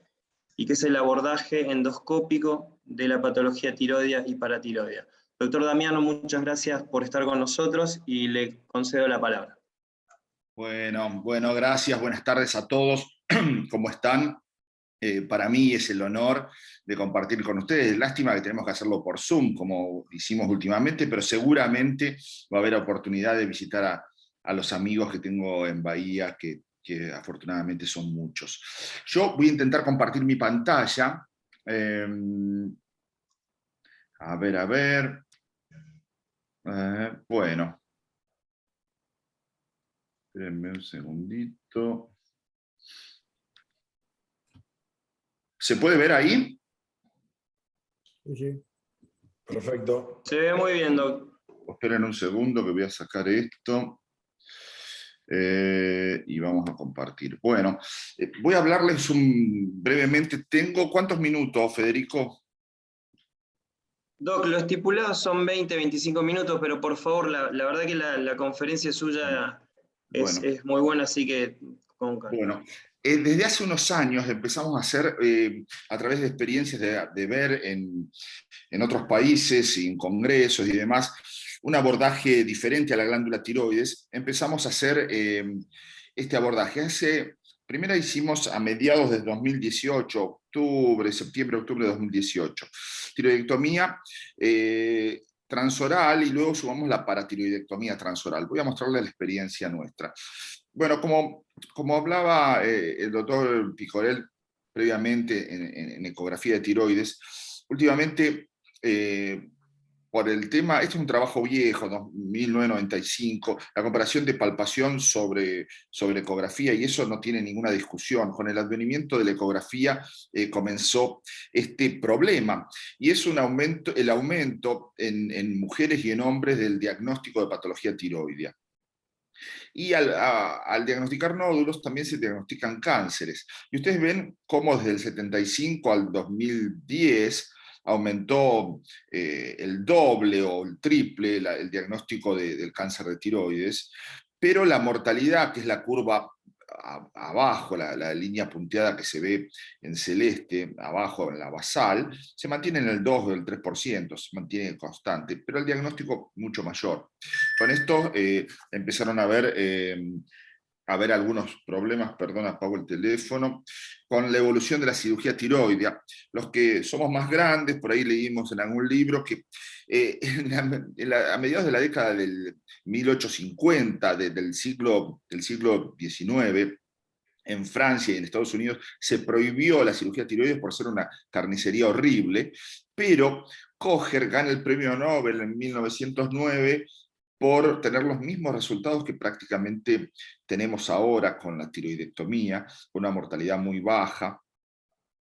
y que es el abordaje endoscópico de la patología tiroidea y paratiroidea. Doctor Damiano, muchas gracias por estar con nosotros y le concedo la palabra. Bueno, gracias. Buenas tardes a todos. ¿Cómo están? Para mí es el honor de compartir con ustedes. Lástima que tenemos que hacerlo por Zoom, como hicimos últimamente, pero seguramente va a haber oportunidad de visitar a los amigos que tengo en Bahía, que afortunadamente son muchos. Yo voy a intentar compartir mi pantalla. A ver. Bueno. Espérenme un segundito. ¿Se puede ver ahí? Sí. Perfecto. Se ve muy bien, doctor. Esperen un segundo que voy a sacar esto. Y vamos a compartir. Bueno, voy a hablarles brevemente. ¿Cuántos minutos, Federico? Doc, lo estipulado son 20, 25 minutos, pero por favor, la verdad que la conferencia suya es muy buena, así que con calma. Bueno, desde hace unos años empezamos a hacer, a través de experiencias de ver en otros países, en congresos y demás, un abordaje diferente a la glándula tiroides. Empezamos a hacer este abordaje. Primero hicimos a mediados de 2018, septiembre-octubre de 2018, tiroidectomía transoral, y luego sumamos la paratiroidectomía transoral. Voy a mostrarles la experiencia nuestra. Bueno, como hablaba el doctor Picorel previamente en ecografía de tiroides, últimamente por el tema, este es un trabajo viejo, 1995, la comparación de palpación sobre ecografía, y eso no tiene ninguna discusión. Con el advenimiento de la ecografía comenzó este problema, y es el aumento en mujeres y en hombres del diagnóstico de patología tiroidea. Y al diagnosticar nódulos también se diagnostican cánceres. Y ustedes ven cómo desde el 75 al 2010 aumentó el doble o el triple el diagnóstico del cáncer de tiroides, pero la mortalidad, que es la curva abajo, la línea punteada que se ve en celeste, abajo en la basal, se mantiene en el 2 o el 3%, se mantiene constante, pero el diagnóstico mucho mayor. Con esto empezaron a ver algunos problemas, perdón, apago el teléfono, con la evolución de la cirugía tiroidea. Los que somos más grandes, por ahí leímos en algún libro que a mediados de la década del 1850, del siglo XIX, en Francia y en Estados Unidos se prohibió la cirugía tiroides por ser una carnicería horrible, pero Kocher gana el premio Nobel en 1909 por tener los mismos resultados que prácticamente tenemos ahora con la tiroidectomía, con una mortalidad muy baja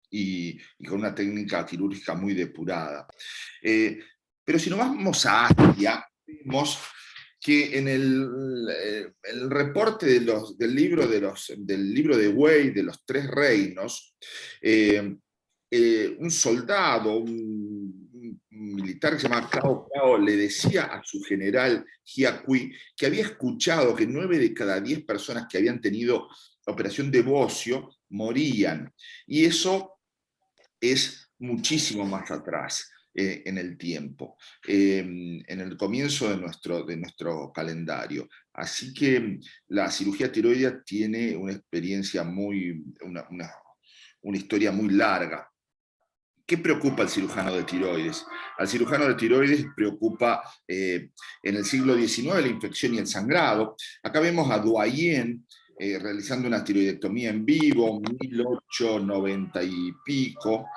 y con una técnica quirúrgica muy depurada. Pero si nos vamos a Asia, vemos que en el reporte del libro de Wei, de los 3 reinos, un soldado, un militar que se llama Cao Cao, le decía a su general Jia Kui que había escuchado que 9 de cada 10 personas que habían tenido operación de bocio morían. Y eso es muchísimo más atrás en el tiempo, en el comienzo de nuestro calendario. Así que la cirugía tiroidea tiene una experiencia una historia muy larga. ¿Qué preocupa al cirujano de tiroides? Al cirujano de tiroides preocupa en el siglo XIX la infección y el sangrado. Acá vemos a Duayen realizando una tiroidectomía en vivo, 1890 y pico,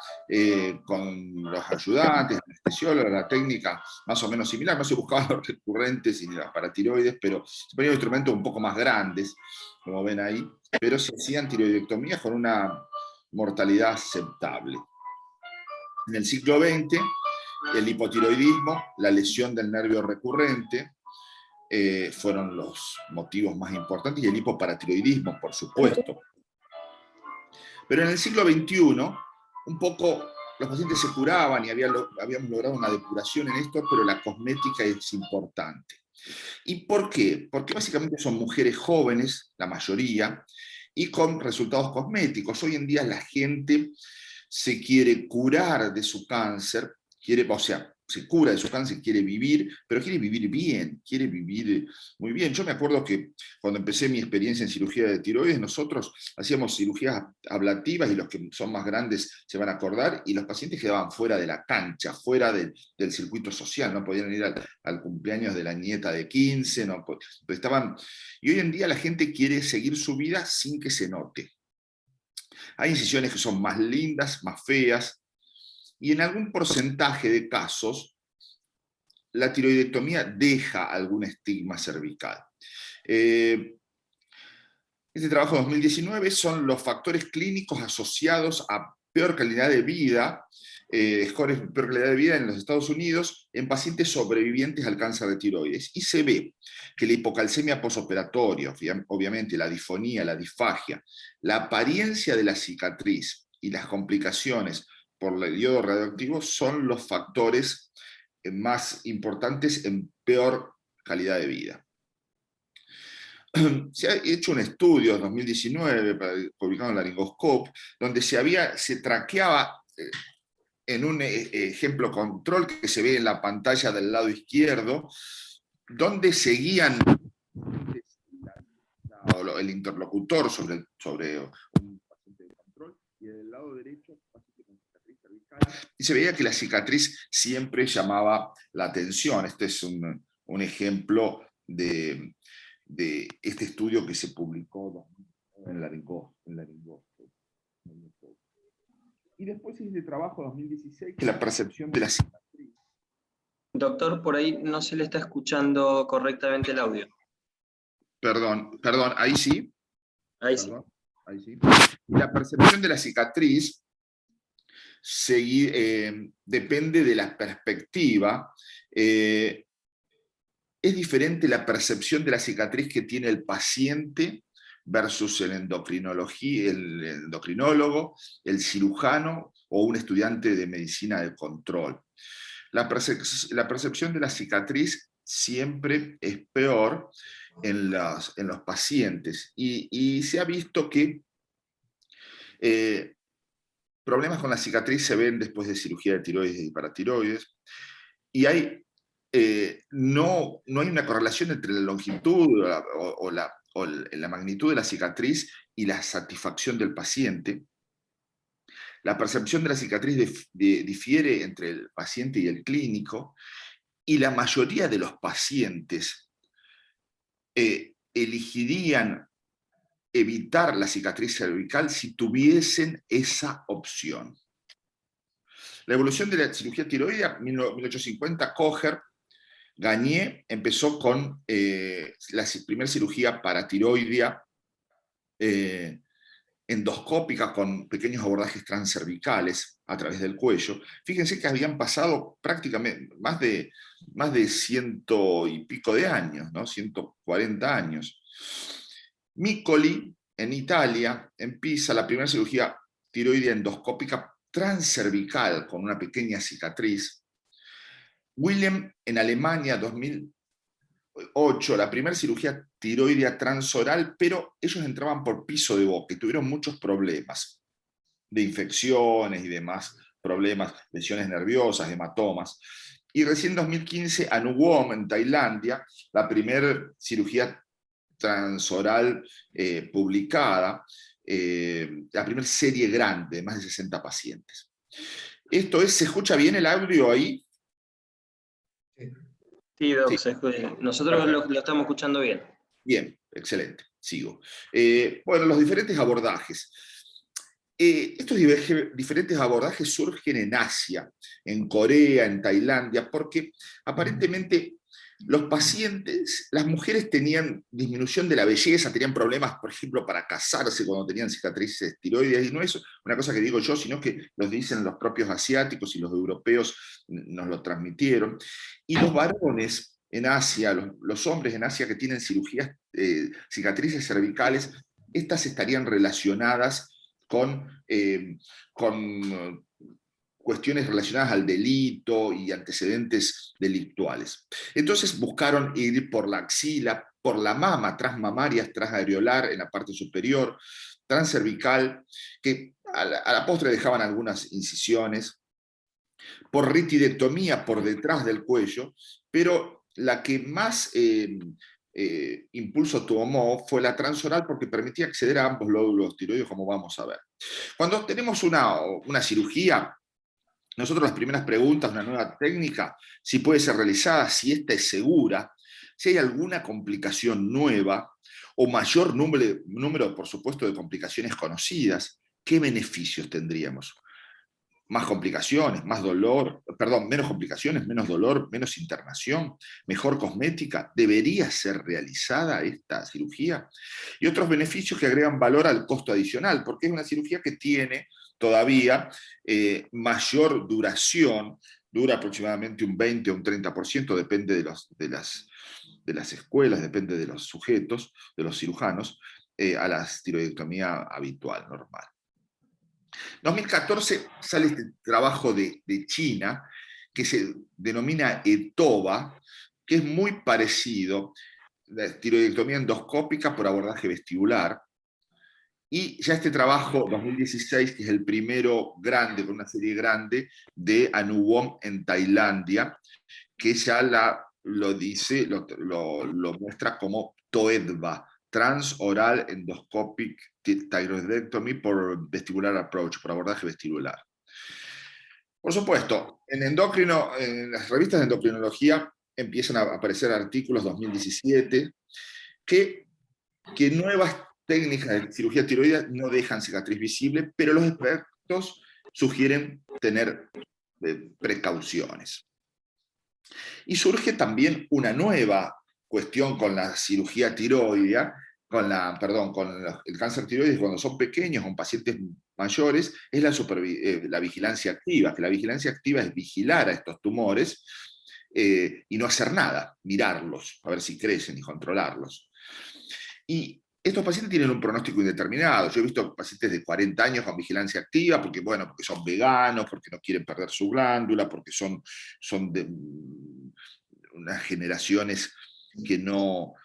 con los ayudantes, anestesiólogos, la técnica más o menos similar, no se buscaban los recurrentes ni las paratiroides, pero se ponían instrumentos un poco más grandes, como ven ahí, pero se hacían tiroidectomías con una mortalidad aceptable. En el siglo XX, el hipotiroidismo, la lesión del nervio recurrente, fueron los motivos más importantes, y el hipoparatiroidismo, por supuesto. Pero en el siglo XXI, un poco los pacientes se curaban y habíamos logrado una depuración en esto, pero la cosmética es importante. ¿Y por qué? Porque básicamente son mujeres jóvenes, la mayoría, y con resultados cosméticos. Hoy en día la gente se quiere curar de su cáncer, se cura de su cáncer, quiere vivir, pero quiere vivir bien, quiere vivir muy bien. Yo me acuerdo que cuando empecé mi experiencia en cirugía de tiroides, nosotros hacíamos cirugías ablativas, y los que son más grandes se van a acordar, y los pacientes quedaban fuera de la cancha, fuera del circuito social, no podían ir al cumpleaños de la nieta de 15, y hoy en día la gente quiere seguir su vida sin que se note. Hay incisiones que son más lindas, más feas, y en algún porcentaje de casos, la tiroidectomía deja algún estigma cervical. Este trabajo de 2019 son los factores clínicos asociados a peor calidad de vida, scores de peor calidad de vida en los Estados Unidos en pacientes sobrevivientes al cáncer de tiroides. Y se ve que la hipocalcemia posoperatoria, obviamente la disfonía, la disfagia, la apariencia de la cicatriz y las complicaciones por el iodo radioactivo son los factores más importantes en peor calidad de vida. Se ha hecho un estudio en 2019, publicado en Laryngoscope, donde se traqueaba en un ejemplo control que se ve en la pantalla del lado izquierdo, donde seguían el interlocutor sobre un paciente de control, y del lado derecho, paciente con cicatriz cervical, y se veía que la cicatriz siempre llamaba la atención. Este es un ejemplo de este estudio que se publicó en Laryngoscope. Y después es de trabajo 2016, que la percepción de la cicatriz. Doctor, por ahí no se le está escuchando correctamente el audio. Perdón, ahí sí. Ahí sí. Ahí sí. La percepción de la cicatriz depende de la perspectiva. Es diferente la percepción de la cicatriz que tiene el paciente versus el endocrinólogo, el cirujano o un estudiante de medicina de control. La percepción de la cicatriz siempre es peor en los pacientes, y se ha visto que problemas con la cicatriz se ven después de cirugía de tiroides y paratiroides, y no hay una correlación entre la longitud o la magnitud de la cicatriz y la satisfacción del paciente. La percepción de la cicatriz difiere entre el paciente y el clínico, y la mayoría de los pacientes elegirían evitar la cicatriz cervical si tuviesen esa opción. La evolución de la cirugía tiroidea, 1850, Kocher, Gagné empezó con la primera cirugía paratiroidea endoscópica, con pequeños abordajes transcervicales a través del cuello. Fíjense que habían pasado prácticamente más de 100 y pico de años, ¿no? 140 años. Miccoli, en Italia, en Pisa, la primera cirugía tiroidea endoscópica transcervical con una pequeña cicatriz. Wilhelm, en Alemania, 2008, la primera cirugía tiroidea transoral, pero ellos entraban por piso de boca y tuvieron muchos problemas de infecciones y demás problemas, lesiones nerviosas, hematomas. Y recién en 2015, Anuwom, en Tailandia, la primera cirugía transoral publicada, la primera serie grande de más de 60 pacientes. Esto es, ¿se escucha bien el audio ahí? Sí, Doc, Sí. nosotros lo estamos escuchando bien. Bien, excelente. sigo. Bueno, los diferentes abordajes. Estos diferentes abordajes surgen en Asia, en Corea, en Tailandia, porque aparentemente los pacientes, las mujeres tenían disminución de la belleza, tenían problemas, por ejemplo, para casarse cuando tenían cicatrices tiroides, y no es una cosa que digo yo, sino que los dicen los propios asiáticos y los europeos nos lo transmitieron. Y los varones en Asia, los hombres en Asia que tienen cirugías, cicatrices cervicales, estas estarían relacionadas con cuestiones relacionadas al delito y antecedentes delictuales. Entonces buscaron ir por la axila, por la mama, transmamaria, transareolar en la parte superior, transcervical, que a la postre dejaban algunas incisiones, por ritidectomía por detrás del cuello, pero la que más impulso tomó fue la transoral porque permitía acceder a ambos lóbulos tiroides, como vamos a ver. Cuando tenemos una cirugía, nosotros las primeras preguntas, una nueva técnica, si puede ser realizada, si esta es segura, si hay alguna complicación nueva o mayor número, por supuesto, de complicaciones conocidas, ¿qué beneficios tendríamos? Más complicaciones, más dolor, perdón, menos complicaciones, menos dolor, menos internación, mejor cosmética. ¿Debería ser realizada esta cirugía? Y otros beneficios que agregan valor al costo adicional, porque es una cirugía que tiene todavía mayor duración, dura aproximadamente un 20 o un 30%, depende de las escuelas, depende de los sujetos, de los cirujanos, a la tiroidectomía habitual, normal. En 2014 sale este trabajo de China, que se denomina ETOVA, que es muy parecido, la tiroidectomía endoscópica por abordaje vestibular, y ya este trabajo, 2016, que es el primero grande, con una serie grande, de Anuwom en Tailandia, que ya lo dice, lo muestra como TOEDVA, Transoral Endoscopic Thyroidectomy por Vestibular Approach, por abordaje vestibular. Por supuesto, en las revistas de endocrinología empiezan a aparecer artículos 2017 que nuevas técnicas de cirugía tiroidea no dejan cicatriz visible, pero los expertos sugieren tener precauciones. Y surge también una nueva cuestión con la cirugía tiroidea, con el cáncer tiroides cuando son pequeños, con pacientes mayores, es la vigilancia activa, que la vigilancia activa es vigilar a estos tumores y no hacer nada, mirarlos, a ver si crecen y controlarlos. Y estos pacientes tienen un pronóstico indeterminado. Yo he visto pacientes de 40 años con vigilancia activa, porque son veganos, porque no quieren perder su glándula, porque son de unas generaciones que no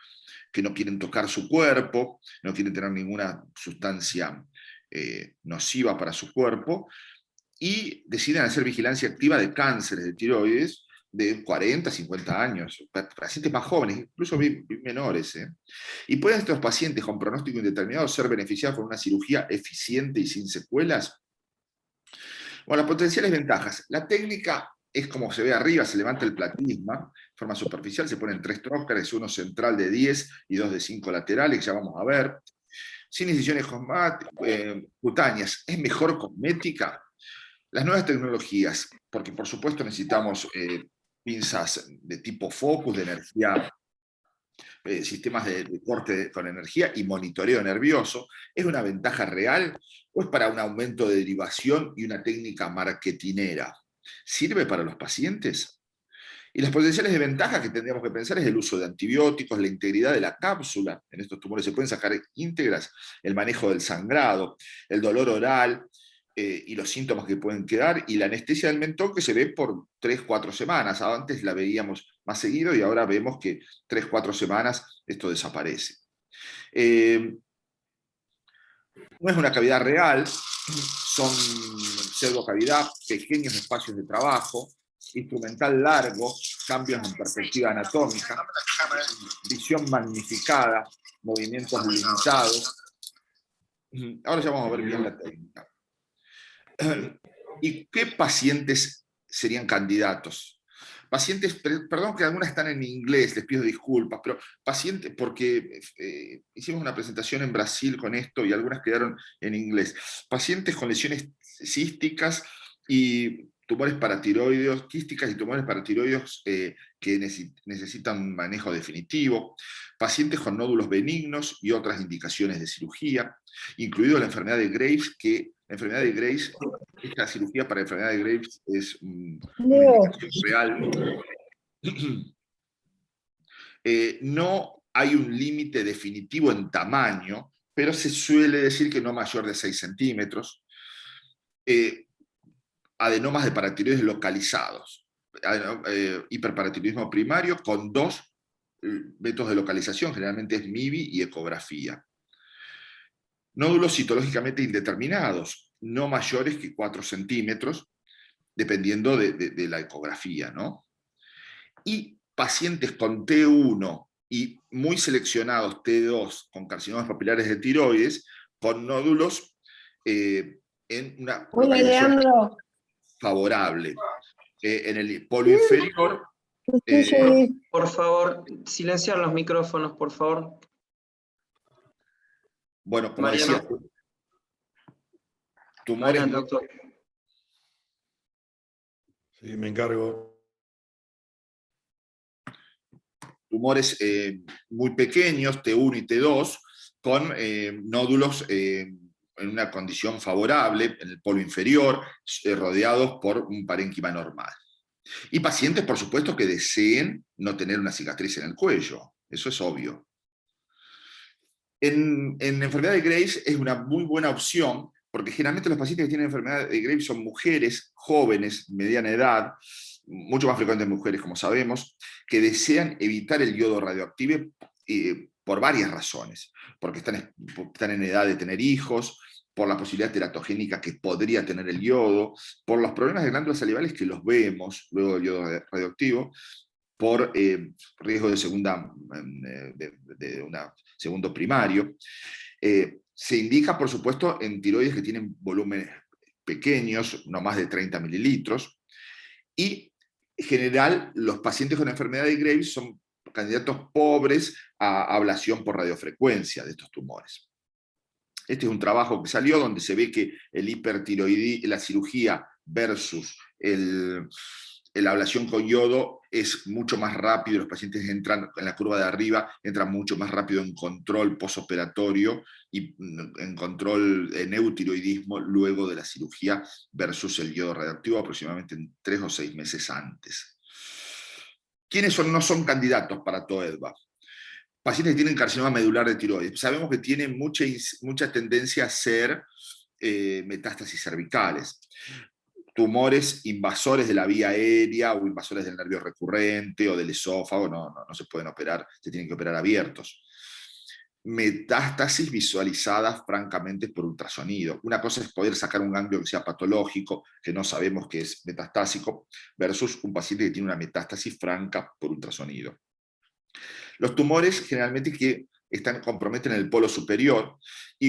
quieren tocar su cuerpo, no quieren tener ninguna sustancia nociva para su cuerpo, y deciden hacer vigilancia activa de cánceres de tiroides de 40, 50 años, pacientes más jóvenes, incluso menores. ¿Y pueden estos pacientes con pronóstico indeterminado ser beneficiados por una cirugía eficiente y sin secuelas? Bueno, las potenciales ventajas. La técnica es como se ve arriba, se levanta el platisma, de forma superficial, se ponen 3 trócares, uno central de 10 y 2 de 5 laterales, que ya vamos a ver. Sin incisiones cutáneas, ¿es mejor cosmética? Las nuevas tecnologías, porque por supuesto necesitamos pinzas de tipo focus, de energía, sistemas de corte con energía y monitoreo nervioso, ¿es una ventaja real o es para un aumento de derivación y una técnica marketinera? ¿Sirve para los pacientes? Y las potenciales de ventaja que tendríamos que pensar es el uso de antibióticos, la integridad de la cápsula, en estos tumores se pueden sacar íntegras, el manejo del sangrado, el dolor oral, y los síntomas que pueden quedar, y la anestesia del mentón que se ve por 3-4 semanas. Antes la veíamos más seguido y ahora vemos que 3-4 semanas esto desaparece. No es una cavidad real, son pseudocavidad, pequeños espacios de trabajo, instrumental largo, cambios en perspectiva anatómica, visión magnificada, movimientos limitados. Ahora ya vamos a ver bien la técnica. ¿Y qué pacientes serían candidatos? Pacientes, perdón que algunas están en inglés, les pido disculpas, pero pacientes, porque hicimos una presentación en Brasil con esto y algunas quedaron en inglés. Pacientes con lesiones císticas y tumores paratiroideos, quísticas y tumores paratiroideos que necesitan manejo definitivo, pacientes con nódulos benignos y otras indicaciones de cirugía, incluido la enfermedad de Graves, esta cirugía para la enfermedad de Graves es una indicación real. No hay un límite definitivo en tamaño, pero se suele decir que no mayor de 6 centímetros. Adenomas de paratiroides localizados, hiperparatiroidismo primario con 2 métodos de localización, generalmente es MIBI y ecografía. Nódulos citológicamente indeterminados, no mayores que 4 centímetros, dependiendo de la ecografía, ¿no? Y pacientes con T1 y muy seleccionados T2 con carcinomas papilares de tiroides, con nódulos en una localización favorable. En el polo inferior... por favor, silenciar los micrófonos, por favor. Bueno, como Mariano. decía, tumores... Adelante, doctor. Sí, me encargo. Tumores muy pequeños, T1 y T2, con nódulos en una condición favorable, en el polo inferior, rodeados por un parénquima normal. Y pacientes, por supuesto, que deseen no tener una cicatriz en el cuello. Eso es obvio. En enfermedad de Graves es una muy buena opción, porque generalmente los pacientes que tienen enfermedad de Graves son mujeres jóvenes, mediana edad, mucho más frecuentes mujeres, como sabemos, que desean evitar el yodo radioactivo por varias razones. Porque están en edad de tener hijos, por la posibilidad teratogénica que podría tener el yodo, por los problemas de glándulas salivales que los vemos luego del yodo radioactivo, por riesgo de segundo primario. Se indica, por supuesto, en tiroides que tienen volúmenes pequeños, no más de 30 mililitros, y en general los pacientes con enfermedad de Graves son candidatos pobres a ablación por radiofrecuencia de estos tumores. Este es un trabajo que salió donde se ve que el hipertiroidismo, la cirugía versus la ablación con yodo es mucho más rápido, los pacientes entran en la curva de arriba, entran mucho más rápido en control posoperatorio y en control de neutiroidismo luego de la cirugía versus el yodo radioactivo aproximadamente en 3 o 6 meses antes. ¿Quiénes no son candidatos para TOEDVA? Pacientes que tienen carcinoma medular de tiroides. Sabemos que tienen mucha tendencia a ser metástasis cervicales. Tumores invasores de la vía aérea o invasores del nervio recurrente o del esófago no se pueden operar, se tienen que operar abiertos. Metástasis visualizadas francamente por ultrasonido. Una cosa es poder sacar un ganglio que sea patológico, que no sabemos que es metastásico, versus un paciente que tiene una metástasis franca por ultrasonido. Los tumores generalmente que comprometen el polo superior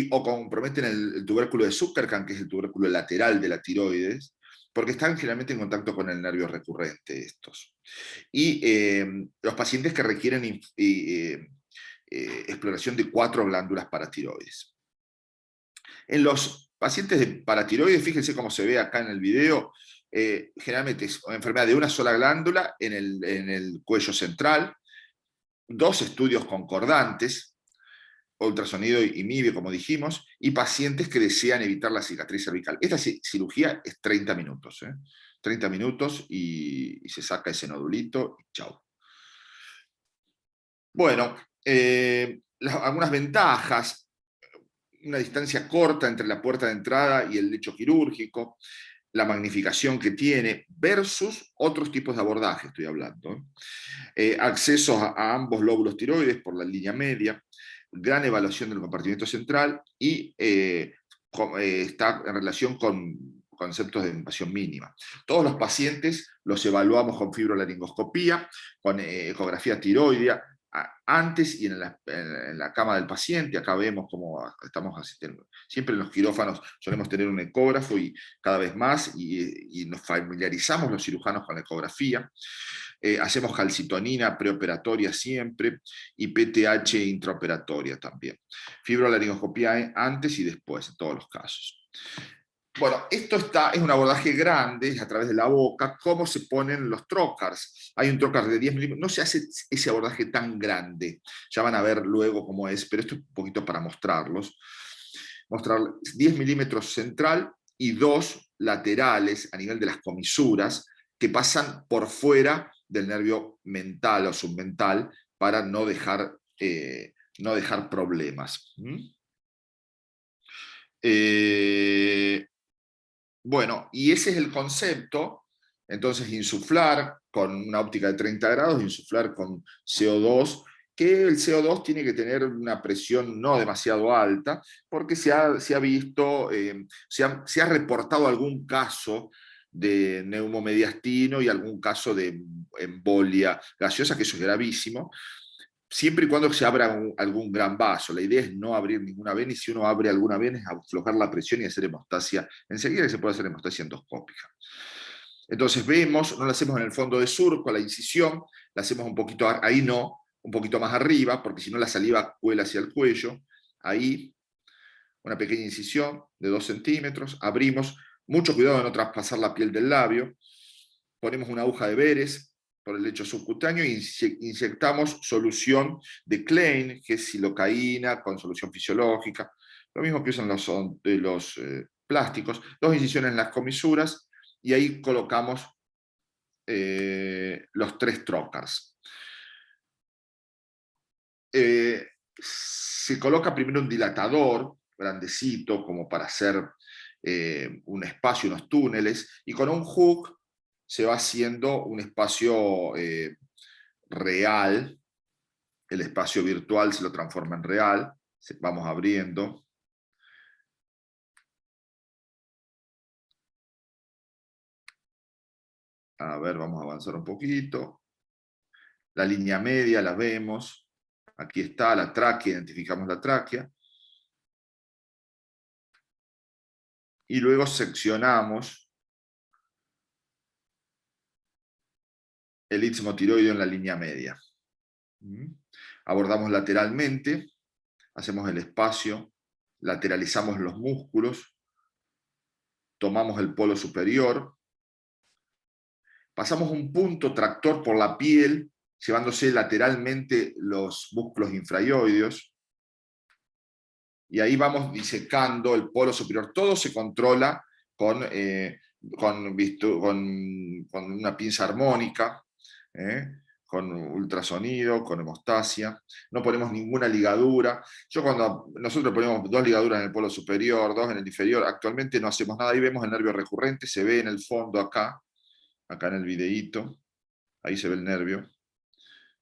o comprometen el tubérculo de Zuckerkant, que es el tubérculo lateral de la tiroides, porque están generalmente en contacto con el nervio recurrente estos. Y los pacientes que requieren exploración de 4 glándulas paratiroides. En los pacientes de paratiroides, fíjense cómo se ve acá en el video, generalmente es una enfermedad de una sola glándula en el cuello central, 2 estudios concordantes, ultrasonido y MIBI, como dijimos, y pacientes que desean evitar la cicatriz cervical. Esta cirugía es 30 minutos, 30 minutos y se saca ese nodulito y chau. Bueno, algunas ventajas: una distancia corta entre la puerta de entrada y el lecho quirúrgico, la magnificación que tiene versus otros tipos de abordaje, estoy hablando. Acceso a ambos lóbulos tiroides por la línea media, gran evaluación del compartimiento central y está en relación con conceptos de invasión mínima. Todos los pacientes los evaluamos con fibrolaringoscopía, con ecografía tiroidea, antes y en la cama del paciente. Acá vemos cómo estamos asistiendo. Siempre en los quirófanos solemos tener un ecógrafo y cada vez más, y nos familiarizamos los cirujanos con la ecografía. hacemos calcitonina preoperatoria siempre y PTH intraoperatoria también. Fibrolaringoscopía antes y después, en todos los casos. Bueno, esto es un abordaje grande, es a través de la boca, cómo se ponen los trocars. Hay un trocar de 10 milímetros, no se hace ese abordaje tan grande, ya van a ver luego cómo es, pero esto es un poquito para mostrarlos. Mostrar 10 milímetros central y 2 laterales a nivel de las comisuras que pasan por fuera del nervio mental o submental para no dejar problemas. Bueno, y ese es el concepto. Entonces, insuflar con una óptica de 30 grados, insuflar con CO2, que el CO2 tiene que tener una presión no demasiado alta, porque se ha visto, se ha reportado algún caso de neumomediastino y algún caso de embolia gaseosa, que eso es gravísimo, siempre y cuando se abra algún gran vaso. La idea es no abrir ninguna vena, y si uno abre alguna vena es aflojar la presión y hacer hemostasia. Enseguida que se puede hacer hemostasia endoscópica. Entonces vemos, no la hacemos en el fondo de surco, la incisión, la hacemos un poquito, ahí no, un poquito más arriba, porque si no la saliva cuela hacia el cuello. Ahí, una pequeña incisión de 2 centímetros, abrimos, mucho cuidado de no traspasar la piel del labio, ponemos una aguja de Veres por el lecho subcutáneo e inyectamos solución de Klein, que es silocaína con solución fisiológica, lo mismo que usan los plásticos, 2 incisiones en las comisuras, y ahí colocamos los 3 trocars. Se coloca primero un dilatador grandecito, como para hacer un espacio, unos túneles, y con un hook se va haciendo un espacio real. El espacio virtual se lo transforma en real. Vamos abriendo. A ver, vamos a avanzar un poquito. La línea media la vemos. Aquí está la tráquea, identificamos la tráquea. Y luego seccionamos el istmo tiroideo en la línea media. Abordamos lateralmente, hacemos el espacio, lateralizamos los músculos, tomamos el polo superior, pasamos un punto tractor por la piel, llevándose lateralmente los músculos infraioideos, y ahí vamos disecando el polo superior. Todo se controla con una pinza armónica, con ultrasonido, con hemostasia. No ponemos ninguna ligadura. Nosotros ponemos 2 ligaduras en el polo superior, 2 en el inferior. Actualmente no hacemos nada. Ahí vemos el nervio recurrente, se ve en el fondo acá en el videíto. Ahí se ve el nervio.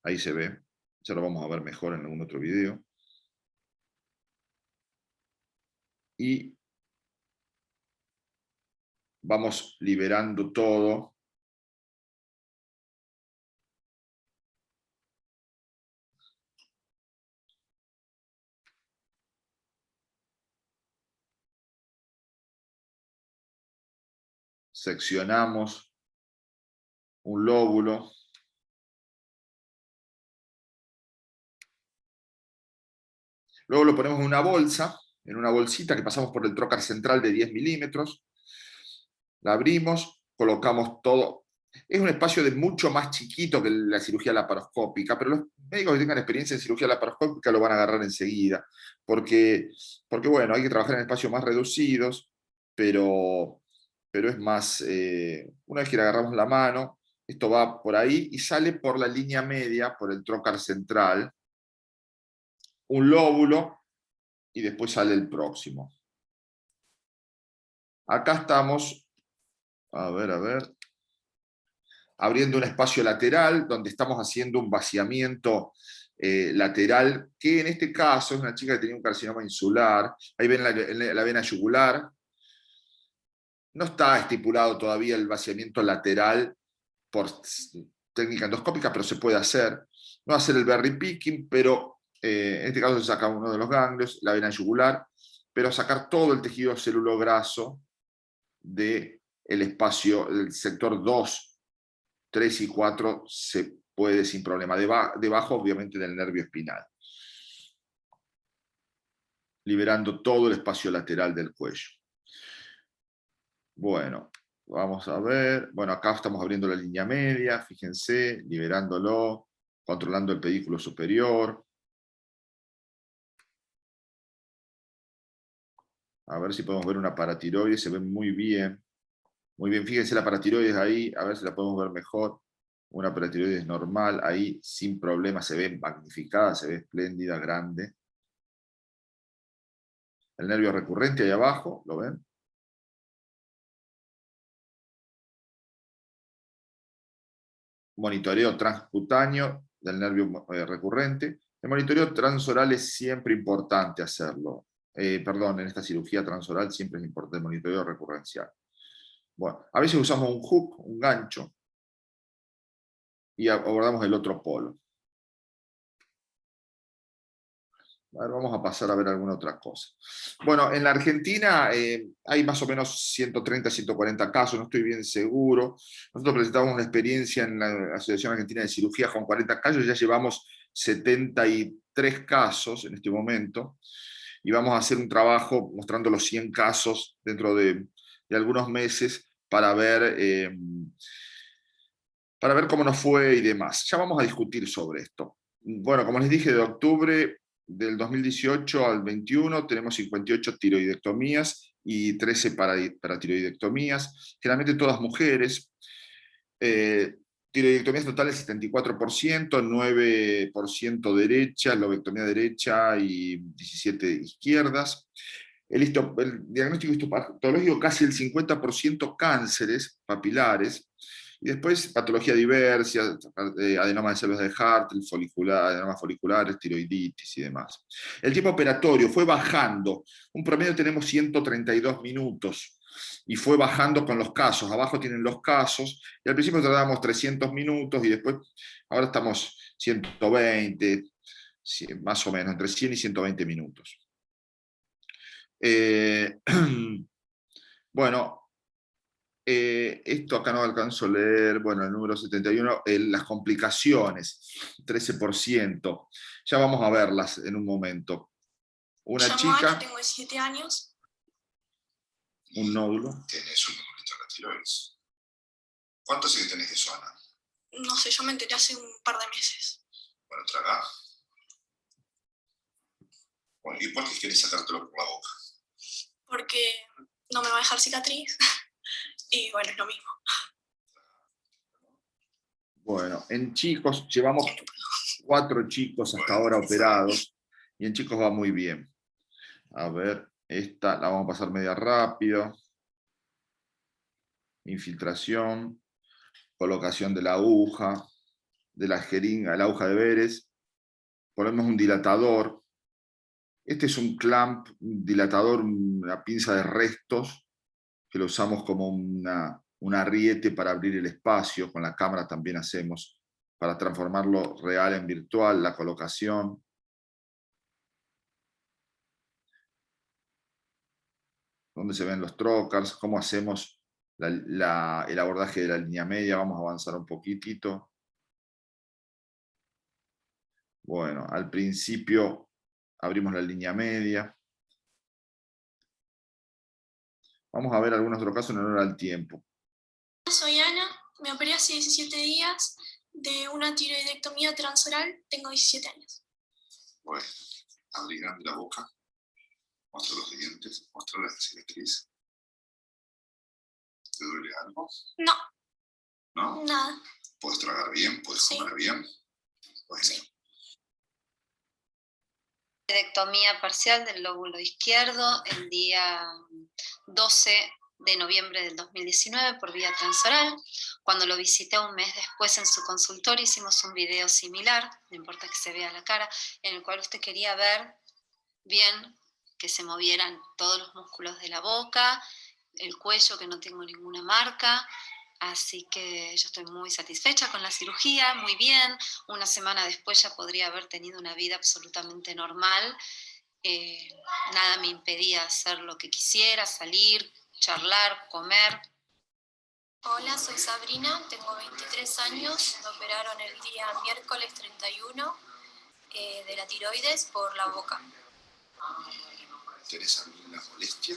Ahí se ve. Ya lo vamos a ver mejor en algún otro video. Y vamos liberando todo. Seccionamos un lóbulo. Luego lo ponemos en una bolsa, en una bolsita que pasamos por el trocar central de 10 milímetros. La abrimos, colocamos todo. Es un espacio de mucho más chiquito que la cirugía laparoscópica, pero los médicos que tengan experiencia en cirugía laparoscópica lo van a agarrar enseguida, porque bueno, hay que trabajar en espacios más reducidos, pero es más, una vez que le agarramos la mano, esto va por ahí y sale por la línea media, por el trocar central, un lóbulo, y después sale el próximo. Acá estamos, a ver, abriendo un espacio lateral, donde estamos haciendo un vaciamiento lateral, que en este caso es una chica que tenía un carcinoma insular. Ahí ven la vena yugular. No está estipulado todavía el vaciamiento lateral por técnica endoscópica, pero se puede hacer. No hacer el berry picking, pero en este caso se saca uno de los ganglios, la vena yugular, pero sacar todo el tejido celulograso del espacio, del sector 2 3 y 4 se puede sin problema, debajo obviamente del nervio espinal, liberando todo el espacio lateral del cuello. Bueno, vamos a ver, bueno, acá estamos abriendo la línea media, fíjense, liberándolo, controlando el pedículo superior. A ver si podemos ver una paratiroides, se ve muy bien. Muy bien, fíjense la paratiroides ahí, a ver si la podemos ver mejor. Una paratiroides normal, ahí sin problema, se ve magnificada, se ve espléndida, grande. El nervio recurrente ahí abajo, ¿lo ven? Monitoreo transcutáneo del nervio recurrente. El monitoreo transoral es siempre importante hacerlo. Perdón, en esta cirugía transoral siempre es importante el monitoreo recurrencial. Bueno, a veces usamos un hook, un gancho, y abordamos el otro polo. A ver, vamos a pasar a ver alguna otra cosa. Bueno, en la Argentina hay más o menos 130, 140 casos, no estoy bien seguro. Nosotros presentamos una experiencia en la Asociación Argentina de Cirugía con 40 casos, ya llevamos 73 casos en este momento, y vamos a hacer un trabajo mostrando los 100 casos dentro de algunos meses para ver cómo nos fue y demás. Ya vamos a discutir sobre esto. Bueno, como les dije, de octubre del 2018 al 21 tenemos 58 tiroidectomías y 13 paratiroidectomías, generalmente todas mujeres. Tiroidectomías totales 74%, 9% derechas, lobectomía derecha y 17 izquierdas. El diagnóstico histopatológico casi el 50% cánceres papilares, y después patología diversa, adenoma de células de Hartle, adenomas foliculares, tiroiditis y demás. El tiempo operatorio fue bajando, un promedio tenemos 132 minutos, y fue bajando con los casos. Abajo tienen los casos, y al principio tardábamos 300 minutos, y después, ahora estamos 120, más o menos, entre 100 y 120 minutos. Bueno, esto acá no alcanzo a leer, bueno, el número 71, las complicaciones, 13%. Ya vamos a verlas en un momento. Una chica... Ana, tengo 17 años. Un nódulo. Tenés un nódulito en la tiroides. ¿Cuánto hace que tenés eso, Ana? No sé, yo me enteré hace un par de meses. Bueno, tragá. Bueno, ¿y por qué querés sacártelo por la boca? Porque no me va a dejar cicatriz. Y bueno, es lo mismo. Bueno, en chicos llevamos 4 chicos hasta ahora operados, y en chicos va muy bien. A ver, esta la vamos a pasar media rápido. Infiltración, colocación de la aguja, de la jeringa, la aguja de Beres. Ponemos un dilatador. Este es un clamp, un dilatador, una pinza de restos, que lo usamos como un ariete para abrir el espacio. Con la cámara también hacemos, para transformarlo real en virtual, la colocación. Donde se ven los trocars, cómo hacemos el abordaje de la línea media. Vamos a avanzar un poquitito. Bueno, al principio abrimos la línea media. Vamos a ver algunos otros casos en honor al tiempo. Soy Ana, me operé hace 17 días de una tiroidectomía transoral, tengo 17 años. Bueno, abrí grande la boca, muestra los dientes, muestra la cicatriz. ¿Te duele algo? No. ¿No? Nada. ¿Puedes tragar bien? ¿Puedes comer bien? Bueno. Sí. Tiroidectomía parcial del lóbulo izquierdo el día 12 de noviembre del 2019 por vía transoral. Cuando lo visité un mes después en su consultorio, hicimos un video similar, no importa que se vea la cara, en el cual usted quería ver bien que se movieran todos los músculos de la boca, el cuello, que no tengo ninguna marca. Así que yo estoy muy satisfecha con la cirugía, muy bien. Una semana después ya podría haber tenido una vida absolutamente normal. Nada me impedía hacer lo que quisiera, salir, charlar, comer. Hola, soy Sabrina, tengo 23 años, me operaron el día miércoles 31 de la tiroides por la boca. ¿Tenés alguna molestia?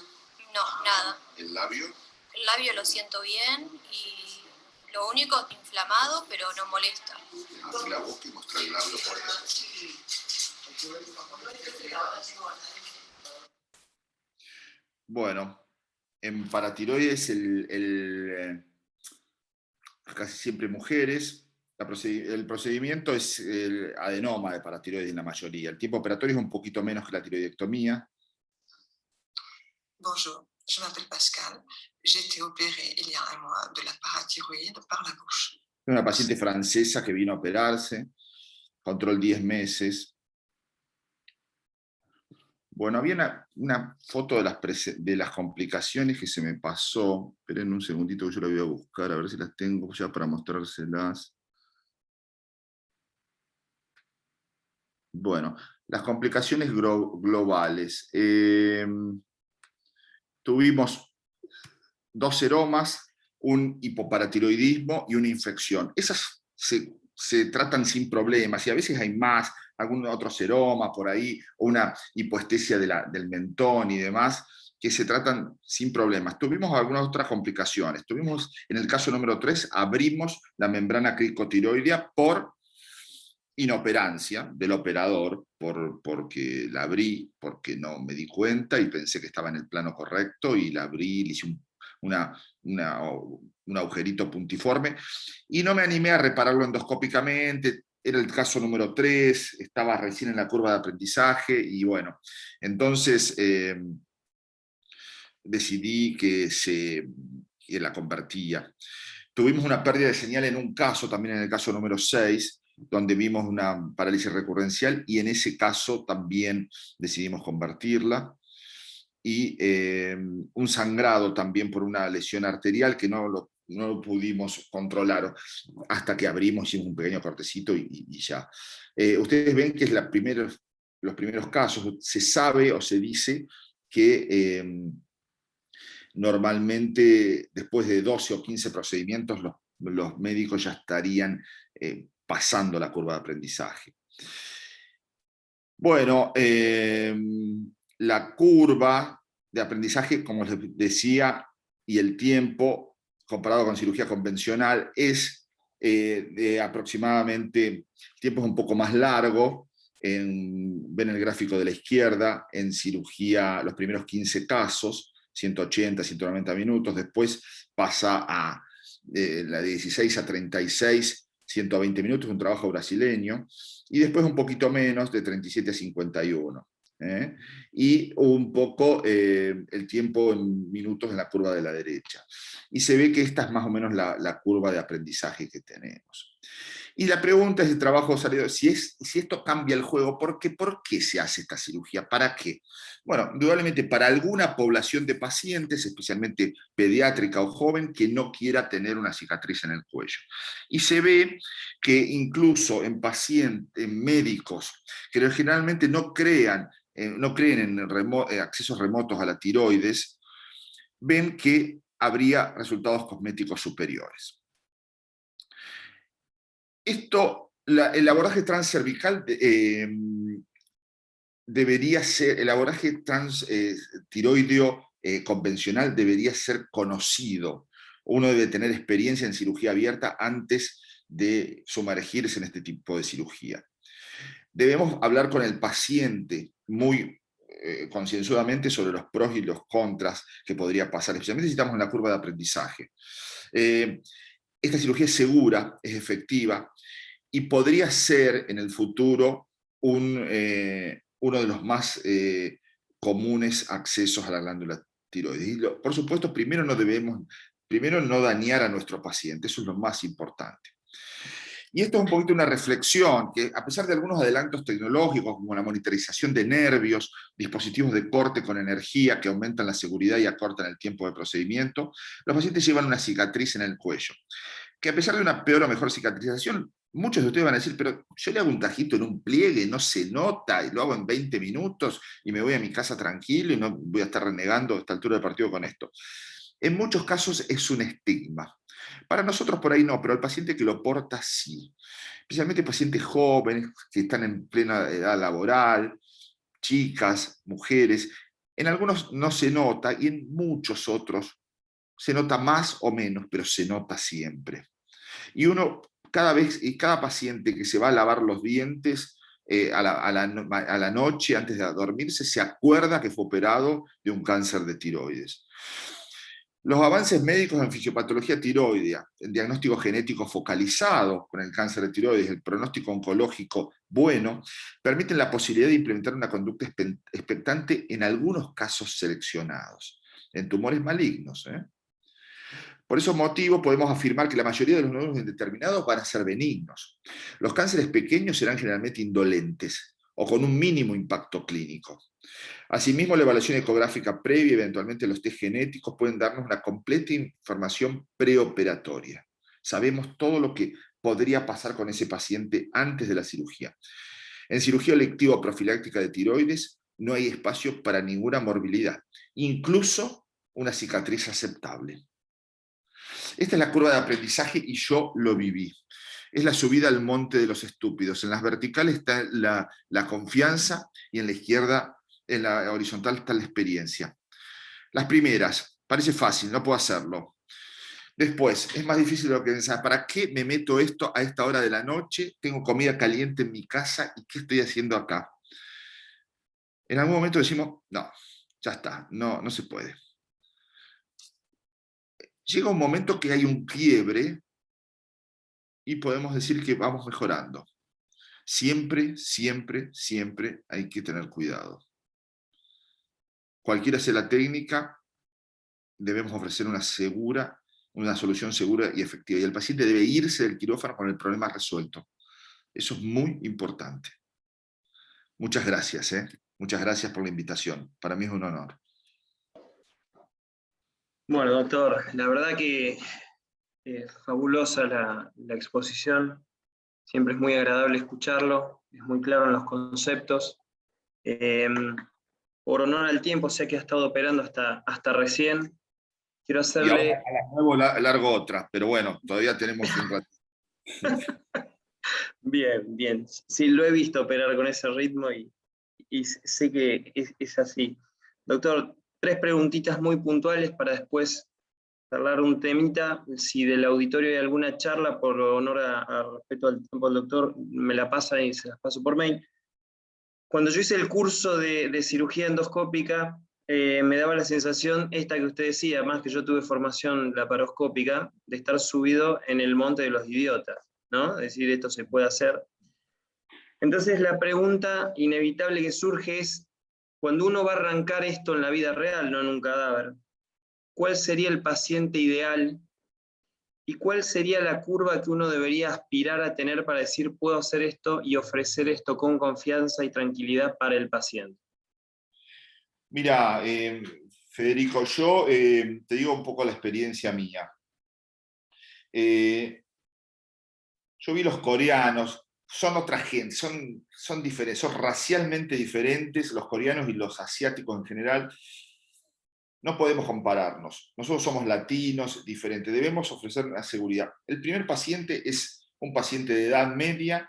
No, nada. ¿El labio? El labio lo siento bien y lo único inflamado, pero no molesta. Abrí la boca y mostrá el labio por ahí. Bueno, en paratiroides casi siempre mujeres. El procedimiento es el adenoma de paratiroides en la mayoría. El tiempo operatorio es un poquito menos que la tiroidectomía. Bonjour, je m'appelle Pascal. J'ai été opérée il y a un mois de la parathyroïde par la bouche. Es una paciente francesa que vino a operarse, control 10 meses. Bueno, había una foto de las complicaciones que se me pasó. Esperen un segundito que yo la voy a buscar, a ver si las tengo ya para mostrárselas. Bueno, las complicaciones globales. Tuvimos 2 seromas, un hipoparatiroidismo y una infección. Esas se tratan sin problemas y a veces hay más, algún otro seroma por ahí, o una hipoestesia del mentón y demás, que se tratan sin problemas. Tuvimos algunas otras complicaciones. Tuvimos, en el caso número 3, abrimos la membrana cricotiroidea por inoperancia del operador, porque la abrí, porque no me di cuenta y pensé que estaba en el plano correcto, y la abrí, le hice un agujerito puntiforme, y no me animé a repararlo endoscópicamente. Era el caso número 3, estaba recién en la curva de aprendizaje, y bueno, entonces decidí que la convertía. Tuvimos una pérdida de señal en un caso, también en el caso número 6, donde vimos una parálisis recurrencial, y en ese caso también decidimos convertirla. Y un sangrado también por una lesión arterial que no lo pudimos controlar hasta que abrimos, hicimos un pequeño cortecito y ya. Ustedes ven que es los primeros casos. Se sabe o se dice que normalmente después de 12 o 15 procedimientos los médicos ya estarían pasando la curva de aprendizaje. Bueno, la curva de aprendizaje, como les decía, y el tiempo comparado con cirugía convencional es de aproximadamente, el tiempo es un poco más largo. Ven el gráfico de la izquierda, en cirugía los primeros 15 casos, 180, 190 minutos, después pasa a la de 16 a 36, 120 minutos, un trabajo brasileño, y después un poquito menos, de 37 a 51. Y un poco el tiempo en minutos en la curva de la derecha. Y se ve que esta es más o menos la curva de aprendizaje que tenemos. Y la pregunta es de trabajo salido, si esto cambia el juego, ¿por qué se hace esta cirugía? ¿Para qué? Bueno, indudablemente para alguna población de pacientes, especialmente pediátrica o joven, que no quiera tener una cicatriz en el cuello. Y se ve que incluso en médicos que generalmente no creen en accesos remotos a la tiroides, ven que habría resultados cosméticos superiores. El abordaje transcervical debería ser, el abordaje transtiroideo convencional debería ser conocido. Uno debe tener experiencia en cirugía abierta antes de sumergirse en este tipo de cirugía. Debemos hablar con el paciente muy concienzudamente sobre los pros y los contras que podría pasar, especialmente si estamos en la curva de aprendizaje. Esta cirugía es segura, es efectiva, y podría ser en el futuro uno de los más comunes accesos a la glándula tiroides. Y por supuesto, primero no dañar a nuestro paciente, eso es lo más importante. Y esto es un poquito una reflexión, que a pesar de algunos adelantos tecnológicos, como la monitorización de nervios, dispositivos de corte con energía que aumentan la seguridad y acortan el tiempo de procedimiento, los pacientes llevan una cicatriz en el cuello, que a pesar de una peor o mejor cicatrización, muchos de ustedes van a decir, pero yo le hago un tajito en un pliegue, no se nota, y lo hago en 20 minutos, y me voy a mi casa tranquilo, y no voy a estar renegando a esta altura del partido con esto. En muchos casos es un estigma. Para nosotros por ahí no, pero al paciente que lo porta sí. Especialmente pacientes jóvenes que están en plena edad laboral, chicas, mujeres. En algunos no se nota y en muchos otros se nota más o menos, pero se nota siempre. Y uno, cada paciente que se va a lavar los dientes a la noche antes de dormirse, se acuerda que fue operado de un cáncer de tiroides. Los avances médicos en fisiopatología tiroidea, el diagnóstico genético focalizado con el cáncer de tiroides, el pronóstico oncológico bueno, permiten la posibilidad de implementar una conducta expectante en algunos casos seleccionados, en tumores malignos. Por esos motivos podemos afirmar que la mayoría de los nódulos indeterminados van a ser benignos. Los cánceres pequeños serán generalmente indolentes o con un mínimo impacto clínico. Asimismo, la evaluación ecográfica previa y eventualmente los test genéticos pueden darnos una completa información preoperatoria. Sabemos todo lo que podría pasar con ese paciente antes de la cirugía. En cirugía electiva o profiláctica de tiroides no hay espacio para ninguna morbilidad, incluso una cicatriz aceptable. Esta es la curva de aprendizaje y yo lo viví. Es la subida al monte de los estúpidos. En las verticales está la confianza y en la izquierda, en la horizontal, está la experiencia. Las primeras, parece fácil, no puedo hacerlo. Después, es más difícil de lo que pensaba. ¿Para qué me meto esto a esta hora de la noche? Tengo comida caliente en mi casa y ¿qué estoy haciendo acá? En algún momento decimos, no, ya está, no se puede. Llega un momento que hay un quiebre y podemos decir que vamos mejorando. Siempre, siempre, siempre hay que tener cuidado. Cualquiera sea la técnica, debemos ofrecer una solución segura y efectiva. Y el paciente debe irse del quirófano con el problema resuelto. Eso es muy importante. Muchas gracias. Muchas gracias por la invitación. Para mí es un honor. Bueno, doctor, la verdad que fabulosa la exposición. Siempre es muy agradable escucharlo, es muy claro en los conceptos. Por honor al tiempo, sé que ha estado operando hasta recién. Quiero hacerle... Y ahora a las 9 largo otra, pero bueno, todavía tenemos un rato. Bien, bien. Sí, lo he visto operar con ese ritmo y sé que es así. Doctor, 3 preguntitas muy puntuales para después charlar un temita. Si del auditorio hay alguna charla, por honor a respeto al tiempo del doctor, me la pasa y se las paso por mail. Cuando yo hice el curso de cirugía endoscópica, me daba la sensación, esta que usted decía, más que yo tuve formación laparoscópica, de estar subido en el monte de los idiotas, ¿no? Es decir, esto se puede hacer. Entonces la pregunta inevitable que surge es, cuando uno va a arrancar esto en la vida real, no en un cadáver, ¿cuál sería el paciente ideal? ¿Y cuál sería la curva que uno debería aspirar a tener para decir, puedo hacer esto y ofrecer esto con confianza y tranquilidad para el paciente? Mira, Federico, yo te digo un poco la experiencia mía. Yo vi los coreanos, son otra gente, son diferentes, son racialmente diferentes, los coreanos y los asiáticos en general. No podemos compararnos. Nosotros somos latinos, diferentes. Debemos ofrecer una seguridad. El primer paciente es un paciente de edad media,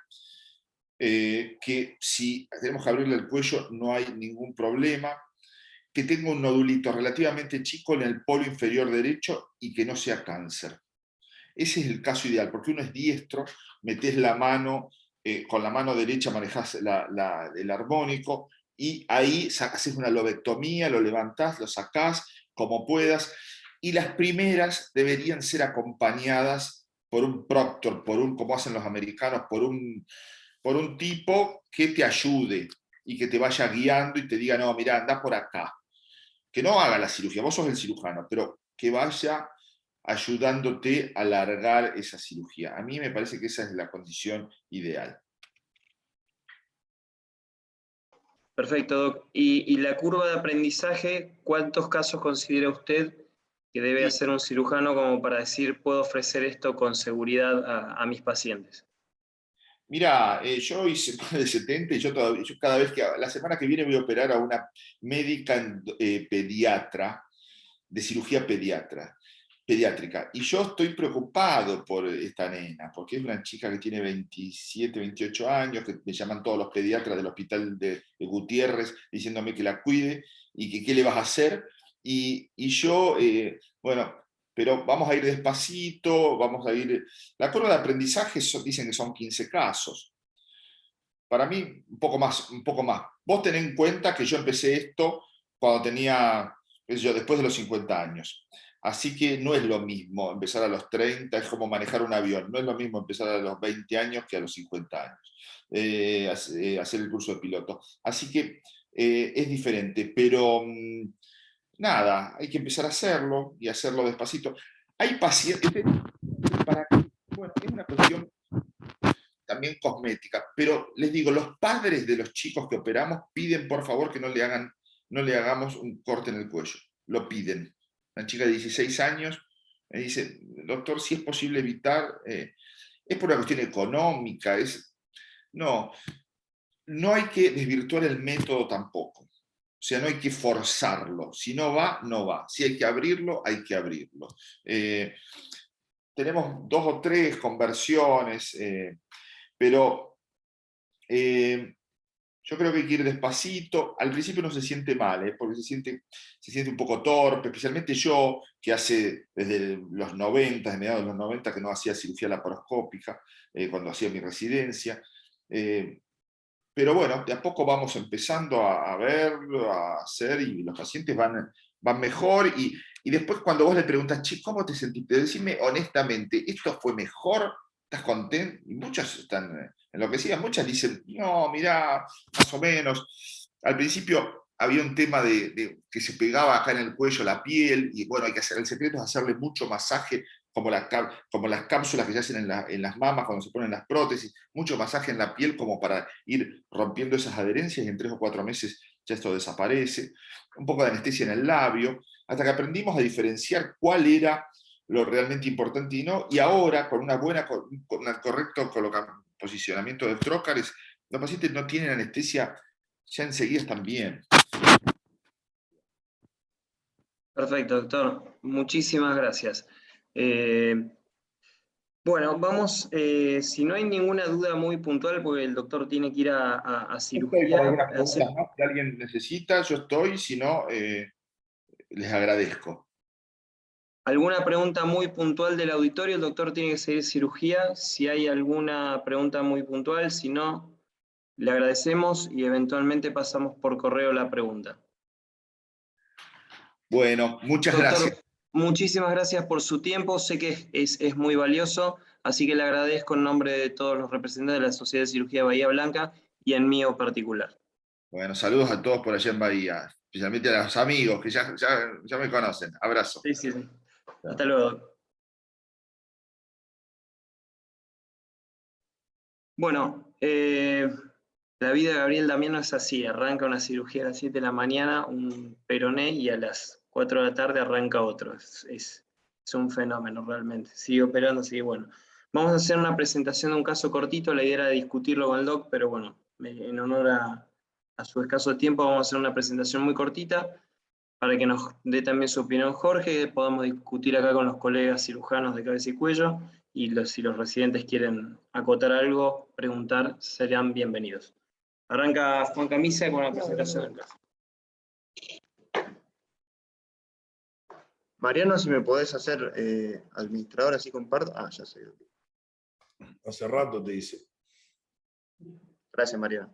que si tenemos que abrirle el cuello no hay ningún problema, que tenga un nodulito relativamente chico en el polo inferior derecho y que no sea cáncer. Ese es el caso ideal, porque uno es diestro, metés la mano, con la mano derecha manejás el armónico, y ahí haces una lobectomía, lo levantás, lo sacás como puedas, y las primeras deberían ser acompañadas por un proctor, como hacen los americanos, por un tipo que te ayude y que te vaya guiando y te diga, no, mira, anda por acá. Que no haga la cirugía, vos sos el cirujano, pero que vaya ayudándote a alargar esa cirugía. A mí me parece que esa es la condición ideal. Perfecto, Doc. ¿Y la curva de aprendizaje, cuántos casos considera usted que debe hacer un cirujano como para decir, puedo ofrecer esto con seguridad a mis pacientes? Mira, yo hice más de 70 y yo cada vez la semana que viene voy a operar a una médica pediatra, de cirugía pediatra. pediátrica. Y yo estoy preocupado por esta nena, porque es una chica que tiene 27, 28 años, que me llaman todos los pediatras del hospital de Gutiérrez diciéndome que la cuide y que qué le vas a hacer. Y yo, bueno, pero vamos a ir despacito, vamos a ir... La curva de aprendizaje dicen que son 15 casos. Para mí, un poco más, un poco más. Vos tenés en cuenta que yo empecé esto cuando tenía, después de los 50 años. Así que no es lo mismo empezar a los 30, es como manejar un avión. No es lo mismo empezar a los 20 años que a los 50 años, hacer el curso de piloto. Así que es diferente, pero nada, hay que empezar a hacerlo y hacerlo despacito. Hay pacientes, bueno, es una cuestión también cosmética, pero les digo, los padres de los chicos que operamos piden por favor que no le hagamos un corte en el cuello, lo piden. Una chica de 16 años me dice, doctor, si es posible evitar, es por una cuestión económica, no hay que desvirtuar el método tampoco. O sea, no hay que forzarlo. Si no va, no va. Si hay que abrirlo, hay que abrirlo. Tenemos 2 o 3 conversiones, pero yo creo que hay que ir despacito. Al principio no se siente mal, porque se siente un poco torpe, especialmente yo, que hace desde los 90, de mediados de los 90, que no hacía cirugía laparoscópica, cuando hacía mi residencia. Pero bueno, de a poco vamos empezando a verlo, a hacer, y los pacientes van mejor. Y después cuando vos le preguntas, che, ¿cómo te sentiste? Decime honestamente, ¿esto fue mejor? ¿Estás contento? Y muchas están enloquecidas, muchas dicen, no, mirá, más o menos. Al principio había un tema de que se pegaba acá en el cuello la piel, y bueno, el secreto es hacerle mucho masaje, como las cápsulas que se hacen en las mamas cuando se ponen las prótesis, mucho masaje en la piel como para ir rompiendo esas adherencias, y en 3 o 4 meses ya esto desaparece. Un poco de anestesia en el labio, hasta que aprendimos a diferenciar cuál era lo realmente importante y no, y ahora con un correcto posicionamiento de trócares, los pacientes no tienen anestesia, ya enseguida están bien. Perfecto, doctor. Muchísimas gracias. Bueno, vamos, si no hay ninguna duda muy puntual, porque el doctor tiene que ir a cirugía. Estoy para algunas preguntas más que alguien necesita, yo estoy, si no, les agradezco. ¿Alguna pregunta muy puntual del auditorio? El doctor tiene que seguir cirugía. Si hay alguna pregunta muy puntual, si no, le agradecemos y eventualmente pasamos por correo la pregunta. Bueno, muchas gracias. Muchísimas gracias por su tiempo, sé que es muy valioso, así que le agradezco en nombre de todos los representantes de la Sociedad de Cirugía de Bahía Blanca y en mío particular. Bueno, saludos a todos por allá en Bahía, especialmente a los amigos que ya me conocen. Abrazo. Sí. Hasta luego. Bueno, la vida de Gabriel Damián no es así, arranca una cirugía a las 7 de la mañana, un peroné, y a las 4 de la tarde arranca otro. Es un fenómeno realmente. Sigue operando, sigue bueno. Vamos a hacer una presentación de un caso cortito, la idea era discutirlo con el doc, pero bueno, en honor a su escaso tiempo vamos a hacer una presentación muy cortita para que nos dé también su opinión Jorge, podamos discutir acá con los colegas cirujanos de cabeza y cuello, y si los residentes quieren acotar algo, preguntar, serán bienvenidos. Arranca Juan Camisa con la presentación del caso. Mariano, si me podés hacer administrador, así comparto. Ah, ya sé. Hace rato te hice. Gracias, Mariano.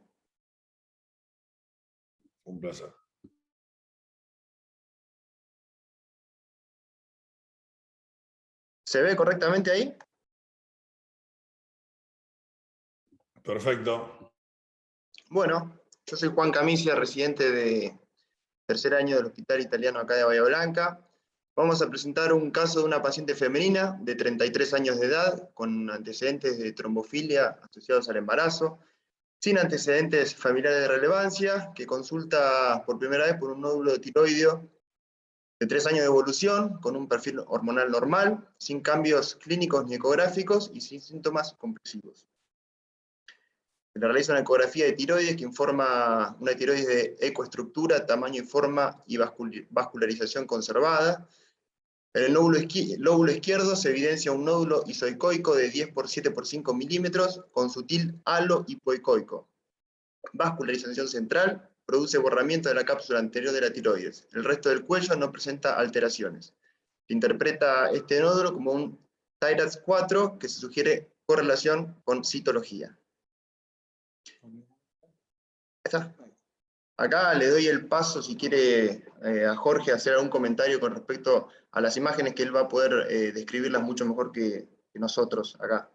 Un placer. ¿Se ve correctamente ahí? Perfecto. Bueno, yo soy Juan Camisa, residente de 3er año del Hospital Italiano acá de Bahía Blanca. Vamos a presentar un caso de una paciente femenina de 33 años de edad, con antecedentes de trombofilia asociados al embarazo, sin antecedentes familiares de relevancia, que consulta por primera vez por un nódulo de tiroideo de 3 años de evolución, con un perfil hormonal normal, sin cambios clínicos ni ecográficos y sin síntomas compresivos. Se le realiza una ecografía de tiroides que informa una tiroides de ecoestructura, tamaño y forma y vascularización conservada. En el lóbulo izquierdo se evidencia un nódulo isoicoico de 10 por 7 por 5 milímetros con sutil halo hipoicoico. Vascularización central, produce borramiento de la cápsula anterior de la tiroides. El resto del cuello no presenta alteraciones. Se interpreta este nódulo como un TIRADS 4 que se sugiere correlación con citología. ¿Está? Acá le doy el paso, si quiere, a Jorge hacer algún comentario con respecto a las imágenes, que él va a poder describirlas mucho mejor que nosotros acá.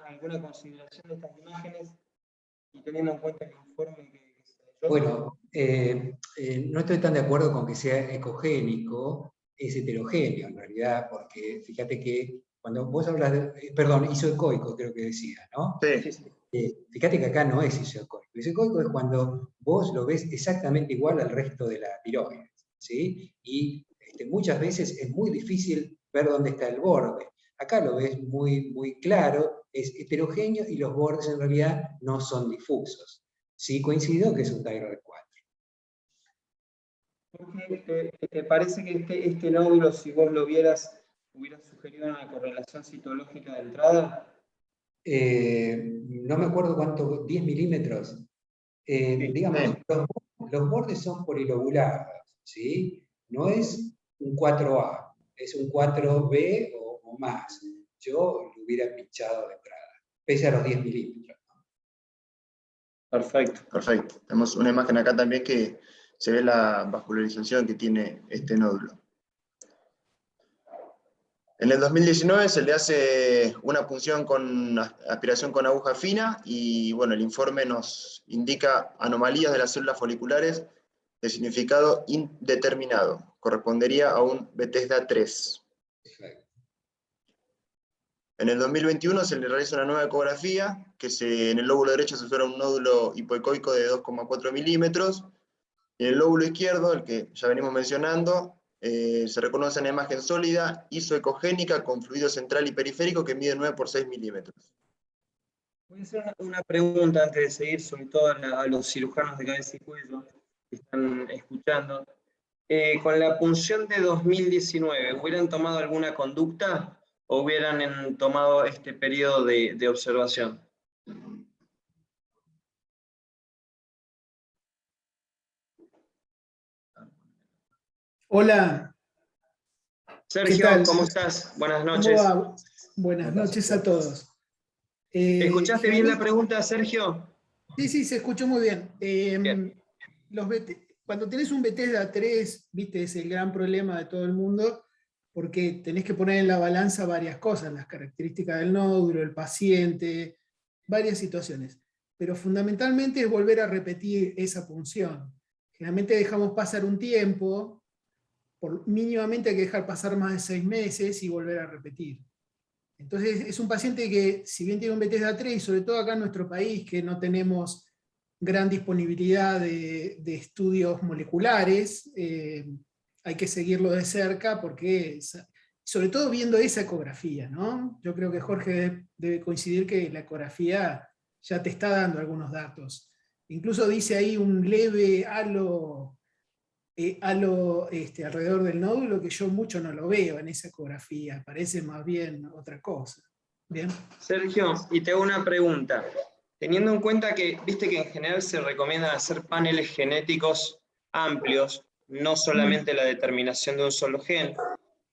¿Alguna consideración de estas imágenes y teniendo en cuenta el informe que se dio? Bueno, no estoy tan de acuerdo con que sea ecogénico, es heterogéneo en realidad, porque fíjate que cuando vos hablas de, perdón, isoecoico creo que decía, ¿no? Sí. Fíjate que acá no es isoecoico. Isoecoico es cuando vos lo ves exactamente igual al resto de la tiroides, ¿sí? Y muchas veces es muy difícil ver dónde está el borde. Acá lo ves muy, muy claro, es heterogéneo y los bordes en realidad no son difusos. Sí coincido que es un TIRADS 4. ¿Te parece que este nódulo, si vos lo vieras, hubiera sugerido una correlación citológica de entrada? No me acuerdo cuánto, 10 milímetros. Digamos, los bordes son polilobulados, ¿sí? No es un 4A, es un 4B o más. Yo lo hubiera pinchado de entrada, pese a los 10 milímetros. Perfecto. Perfecto. Tenemos una imagen acá también que se ve la vascularización que tiene este nódulo. En el 2019 se le hace una punción con aspiración con aguja fina y bueno, el informe nos indica anomalías de las células foliculares de significado indeterminado. Correspondería a un Bethesda 3. En el 2021 se le realiza una nueva ecografía, que en el lóbulo derecho se observa un nódulo hipoicoico de 2,4 milímetros, y en el lóbulo izquierdo, el que ya venimos mencionando, se reconoce una imagen sólida, isoecogénica, con fluido central y periférico, que mide 9 por 6 milímetros. Voy a hacer una pregunta antes de seguir, sobre todo a los cirujanos de cabeza y cuello que están escuchando. Con la punción de 2019, ¿hubieran tomado alguna conducta o hubieran tomado este periodo de observación? Hola. Sergio, ¿cómo estás? Buenas noches. Buenas noches a todos. ¿Escuchaste bien la pregunta, Sergio? Sí, se escuchó muy bien. Bien. Cuando tenés un Bethesda 3, viste, es el gran problema de todo el mundo, porque tenés que poner en la balanza varias cosas, las características del nódulo, el paciente, varias situaciones. Pero fundamentalmente es volver a repetir esa punción. Generalmente dejamos pasar un tiempo, mínimamente hay que dejar pasar más de 6 meses y volver a repetir. Entonces es un paciente que, si bien tiene un Bethesda 3, y sobre todo acá en nuestro país, que no tenemos gran disponibilidad de estudios moleculares, hay que seguirlo de cerca, porque, sobre todo viendo esa ecografía, ¿no? Yo creo que Jorge debe coincidir que la ecografía ya te está dando algunos datos. Incluso dice ahí un leve halo alrededor del nódulo, que yo mucho no lo veo en esa ecografía, parece más bien otra cosa. ¿Bien? Sergio, y te hago una pregunta. Teniendo en cuenta que, viste que en general se recomiendan hacer paneles genéticos amplios, no solamente la determinación de un solo gen,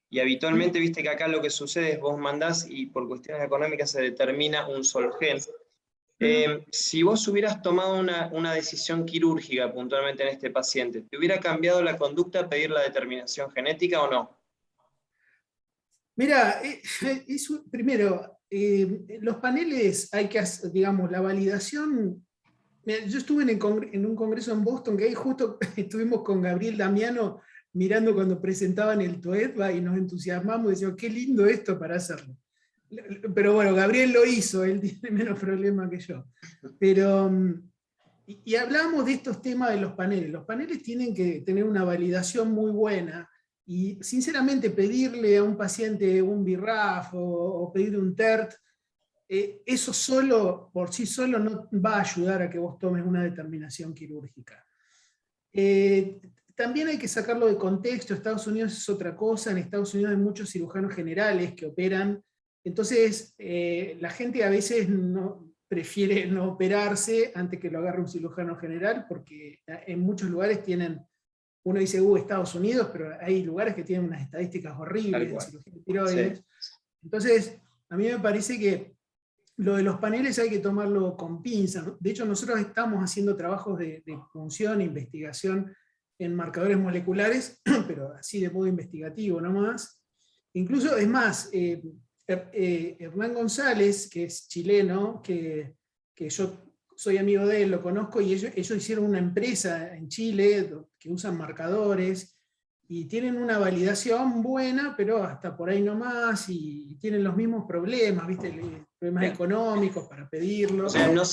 y habitualmente viste que acá lo que sucede es vos mandás y por cuestiones económicas se determina un solo gen. Si vos hubieras tomado una decisión quirúrgica puntualmente en este paciente, ¿te hubiera cambiado la conducta a pedir la determinación genética o no? Mira, primero, los paneles hay que hacer, digamos, la validación. Mira, yo estuve en un congreso en Boston, que ahí justo estuvimos con Gabriel Damiano mirando cuando presentaban el TOEDVA y nos entusiasmamos y decíamos, qué lindo esto para hacerlo. Pero bueno, Gabriel lo hizo, él tiene menos problema que yo. Pero, y hablamos de estos temas de los paneles. Los paneles tienen que tener una validación muy buena, y sinceramente pedirle a un paciente un BRAF o pedirle un TERT, eso solo, por sí solo, no va a ayudar a que vos tomes una determinación quirúrgica. también hay que sacarlo de contexto. Estados Unidos es otra cosa. En Estados Unidos hay muchos cirujanos generales que operan. Entonces, la gente a veces prefiere no operarse antes que lo agarre un cirujano general, porque en muchos lugares tienen, uno dice, Estados Unidos, pero hay lugares que tienen unas estadísticas horribles en cirugía de tiroides. Sí. Entonces, a mí me parece que lo de los paneles hay que tomarlo con pinzas. De hecho, nosotros estamos haciendo trabajos de punción, investigación en marcadores moleculares, pero así de modo investigativo nomás. Incluso, es más, Hernán González, que es chileno, que yo soy amigo de él, lo conozco, y ellos hicieron una empresa en Chile que usan marcadores, y tienen una validación buena, pero hasta por ahí nomás, y tienen los mismos problemas, ¿viste? Problemas económicos para pedirlo. O sea, no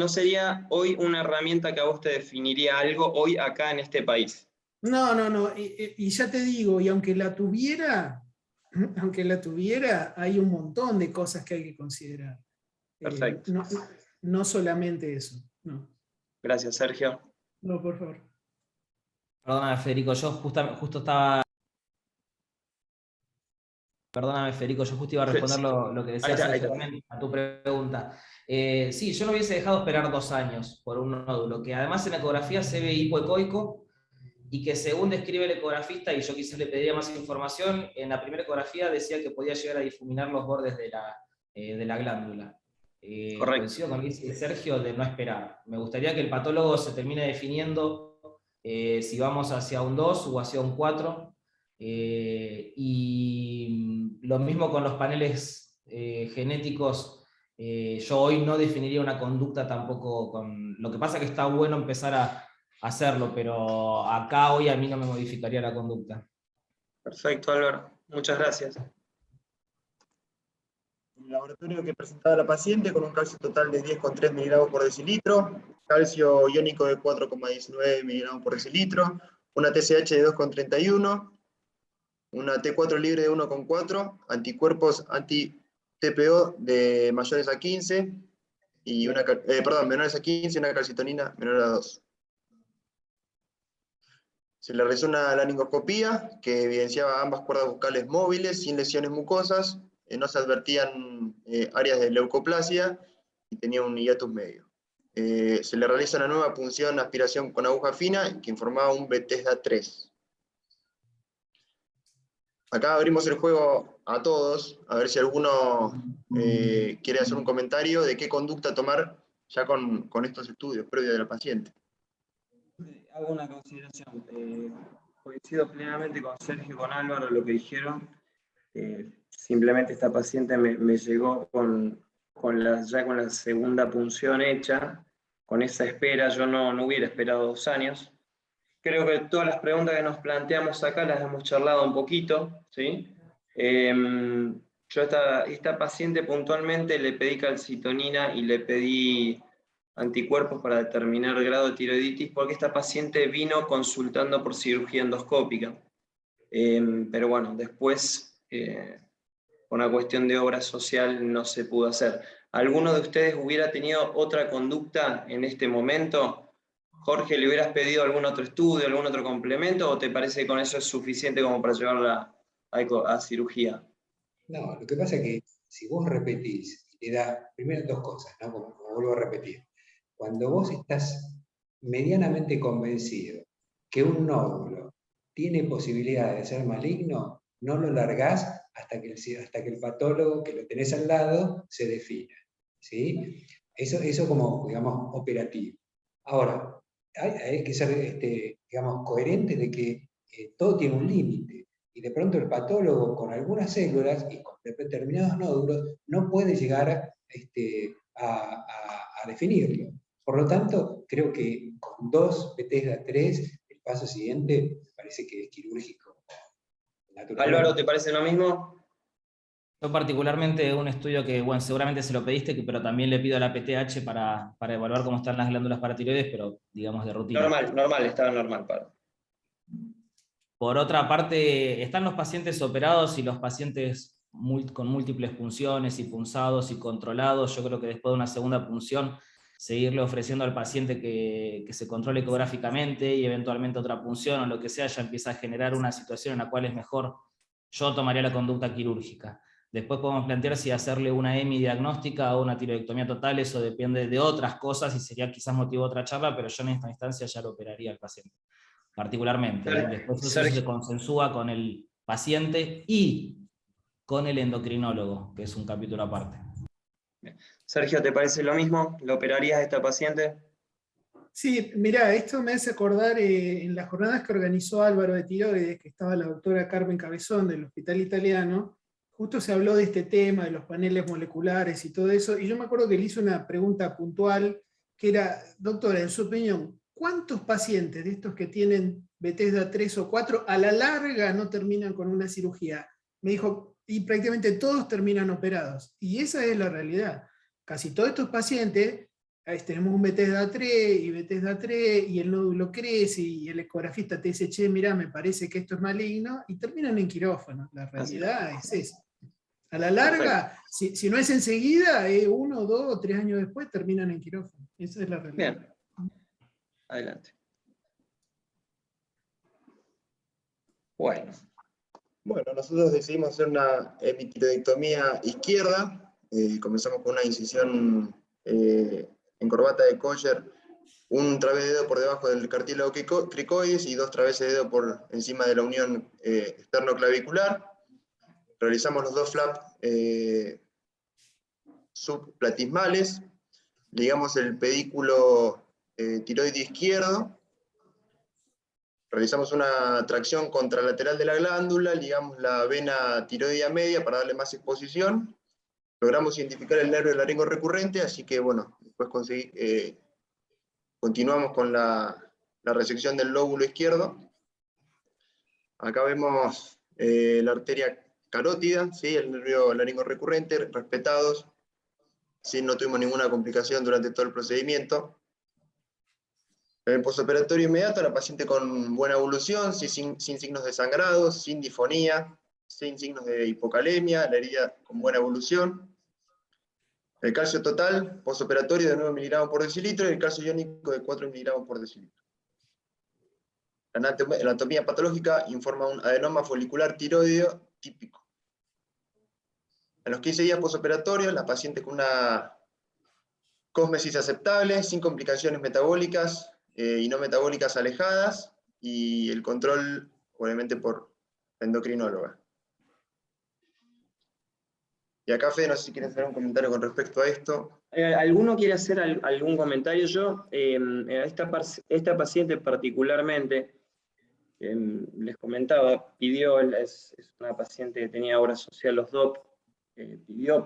sería hoy una herramienta que a vos te definiría algo hoy acá en este país. No, y ya te digo, y aunque la tuviera, hay un montón de cosas que hay que considerar. Perfecto. No solamente eso. No. Gracias, Sergio. No, por favor. Perdóname, Federico, yo justo estaba... Perdóname, Federico, yo justo iba a responder lo que decías a tu pregunta. Sí, yo no hubiese dejado esperar 2 años por un nódulo, que además en la ecografía se ve hipoecoico, y que según describe el ecografista, y yo quizás le pediría más información, en la primera ecografía decía que podía llegar a difuminar los bordes de la glándula. Correcto. Coincido con lo que dice Sergio de no esperar. Me gustaría que el patólogo se termine definiendo si vamos hacia un 2 o hacia un 4, y lo mismo con los paneles genéticos. Yo hoy no definiría una conducta tampoco con... Lo que pasa es que está bueno empezar a hacerlo, pero acá hoy a mí no me modificaría la conducta. Perfecto, Álvaro. Muchas gracias. El laboratorio que presentaba la paciente con un calcio total de 10,3 miligramos por decilitro, calcio iónico de 4,19 miligramos por decilitro, una TSH de 2,31, una T4 libre de 1,4, anticuerpos anti-TPO de mayores a 15, y menores a 15, y una calcitonina menor a 2. Se le realizó una laringoscopía que evidenciaba ambas cuerdas bucales móviles, sin lesiones mucosas, no se advertían áreas de leucoplasia y tenía un hiatus medio. Se le realiza una nueva punción aspiración con aguja fina que informaba un Bethesda 3. Acá abrimos el juego a todos, a ver si alguno quiere hacer un comentario de qué conducta tomar ya con estos estudios previos de la paciente. Hago una consideración. Coincido plenamente con Sergio y con Álvaro lo que dijeron. Simplemente esta paciente me llegó ya con la segunda punción hecha, con esa espera. Yo no hubiera esperado 2 años. Creo que todas las preguntas que nos planteamos acá las hemos charlado un poquito, ¿sí? Yo a esta paciente puntualmente le pedí calcitonina y le pedí anticuerpos para determinar el grado de tiroiditis, porque esta paciente vino consultando por cirugía endoscópica. Pero bueno, después, por una cuestión de obra social, no se pudo hacer. ¿Alguno de ustedes hubiera tenido otra conducta en este momento? Jorge, ¿le hubieras pedido algún otro estudio, algún otro complemento, o te parece que con eso es suficiente como para llevarla a cirugía? No, lo que pasa es que si vos repetís y te das, primero 2 cosas, ¿no? Como vuelvo a repetir. Cuando vos estás medianamente convencido que un nódulo tiene posibilidad de ser maligno, no lo largás hasta que el patólogo que lo tenés al lado se defina, ¿sí? Eso como, digamos, operativo. Ahora, hay que ser, digamos, coherente de que todo tiene un límite, y de pronto el patólogo con algunas células y con determinados nódulos no puede llegar a definirlo. Por lo tanto, creo que con 2 Bethesda 3, el paso siguiente parece que es quirúrgico. Álvaro, ¿te parece lo mismo? Yo particularmente un estudio que, bueno, seguramente se lo pediste, pero también le pido a la PTH para evaluar cómo están las glándulas paratiroides, pero digamos de rutina. Estaba normal. Por otra parte, están los pacientes operados y los pacientes con múltiples punciones y punzados y controlados. Yo creo que después de una segunda punción seguirle ofreciendo al paciente que se controle ecográficamente y eventualmente otra punción o lo que sea, ya empieza a generar una situación en la cual es mejor, yo tomaría la conducta quirúrgica. Después podemos plantear si hacerle una EMI diagnóstica o una tiroidectomía total, eso depende de otras cosas y sería quizás motivo de otra charla, pero yo en esta instancia ya lo operaría al paciente, particularmente. Después eso se consensúa con el paciente y con el endocrinólogo, que es un capítulo aparte. Sergio, ¿te parece lo mismo? ¿Lo operarías a esta paciente? Sí, mirá, esto me hace acordar en las jornadas que organizó Álvaro de Tiroides, que estaba la doctora Carmen Cabezón del Hospital Italiano, justo se habló de este tema, de los paneles moleculares y todo eso, y yo me acuerdo que le hice una pregunta puntual, que era, doctora, en su opinión, ¿cuántos pacientes de estos que tienen Bethesda 3 o 4 a la larga no terminan con una cirugía? Me dijo, y prácticamente todos terminan operados, y esa es la realidad. Casi todos estos pacientes, tenemos un Bethesda 3 y Bethesda 3, y el nódulo crece, y el ecografista te dice, che, mirá, me parece que esto es maligno, y terminan en quirófano. La realidad es esa. A la larga, si no es enseguida, 1, 2 o 3 años después terminan en quirófano. Esa es la realidad. Bien. Adelante. Bueno, nosotros decidimos hacer una hemitiroidectomía izquierda. Comenzamos con una incisión en corbata de Kosher, un través de dedo por debajo del cartílago cricoides y 2 traveses de dedo por encima de la unión externo-clavicular. Realizamos los 2 flaps subplatismales, ligamos el pedículo tiroide izquierdo, realizamos una tracción contralateral de la glándula, ligamos la vena tiroidea media para darle más exposición, logramos identificar el nervio laringo recurrente, así que bueno, después continuamos con la resección del lóbulo izquierdo. Acá vemos la arteria carótida, ¿sí? El nervio laringo recurrente, respetados, ¿sí? No tuvimos ninguna complicación durante todo el procedimiento. En el postoperatorio inmediato, la paciente con buena evolución, sin signos de sangrado, sin difonía, sin signos de hipocalemia, la herida con buena evolución. El calcio total, postoperatorio de 9 miligramos por decilitro, y el calcio iónico de 4 miligramos por decilitro. La anatomía patológica informa un adenoma folicular tiroideo típico. En los 15 días postoperatorios, la paciente con una cosmesis aceptable, sin complicaciones metabólicas y no metabólicas alejadas, y el control, obviamente, por endocrinóloga. Y acá, Fede, no sé si quieres hacer un comentario con respecto a esto. ¿Alguno quiere hacer algún comentario? Yo, esta paciente particularmente, les comentaba, pidió, es una paciente que tenía obra social los DOP, pidió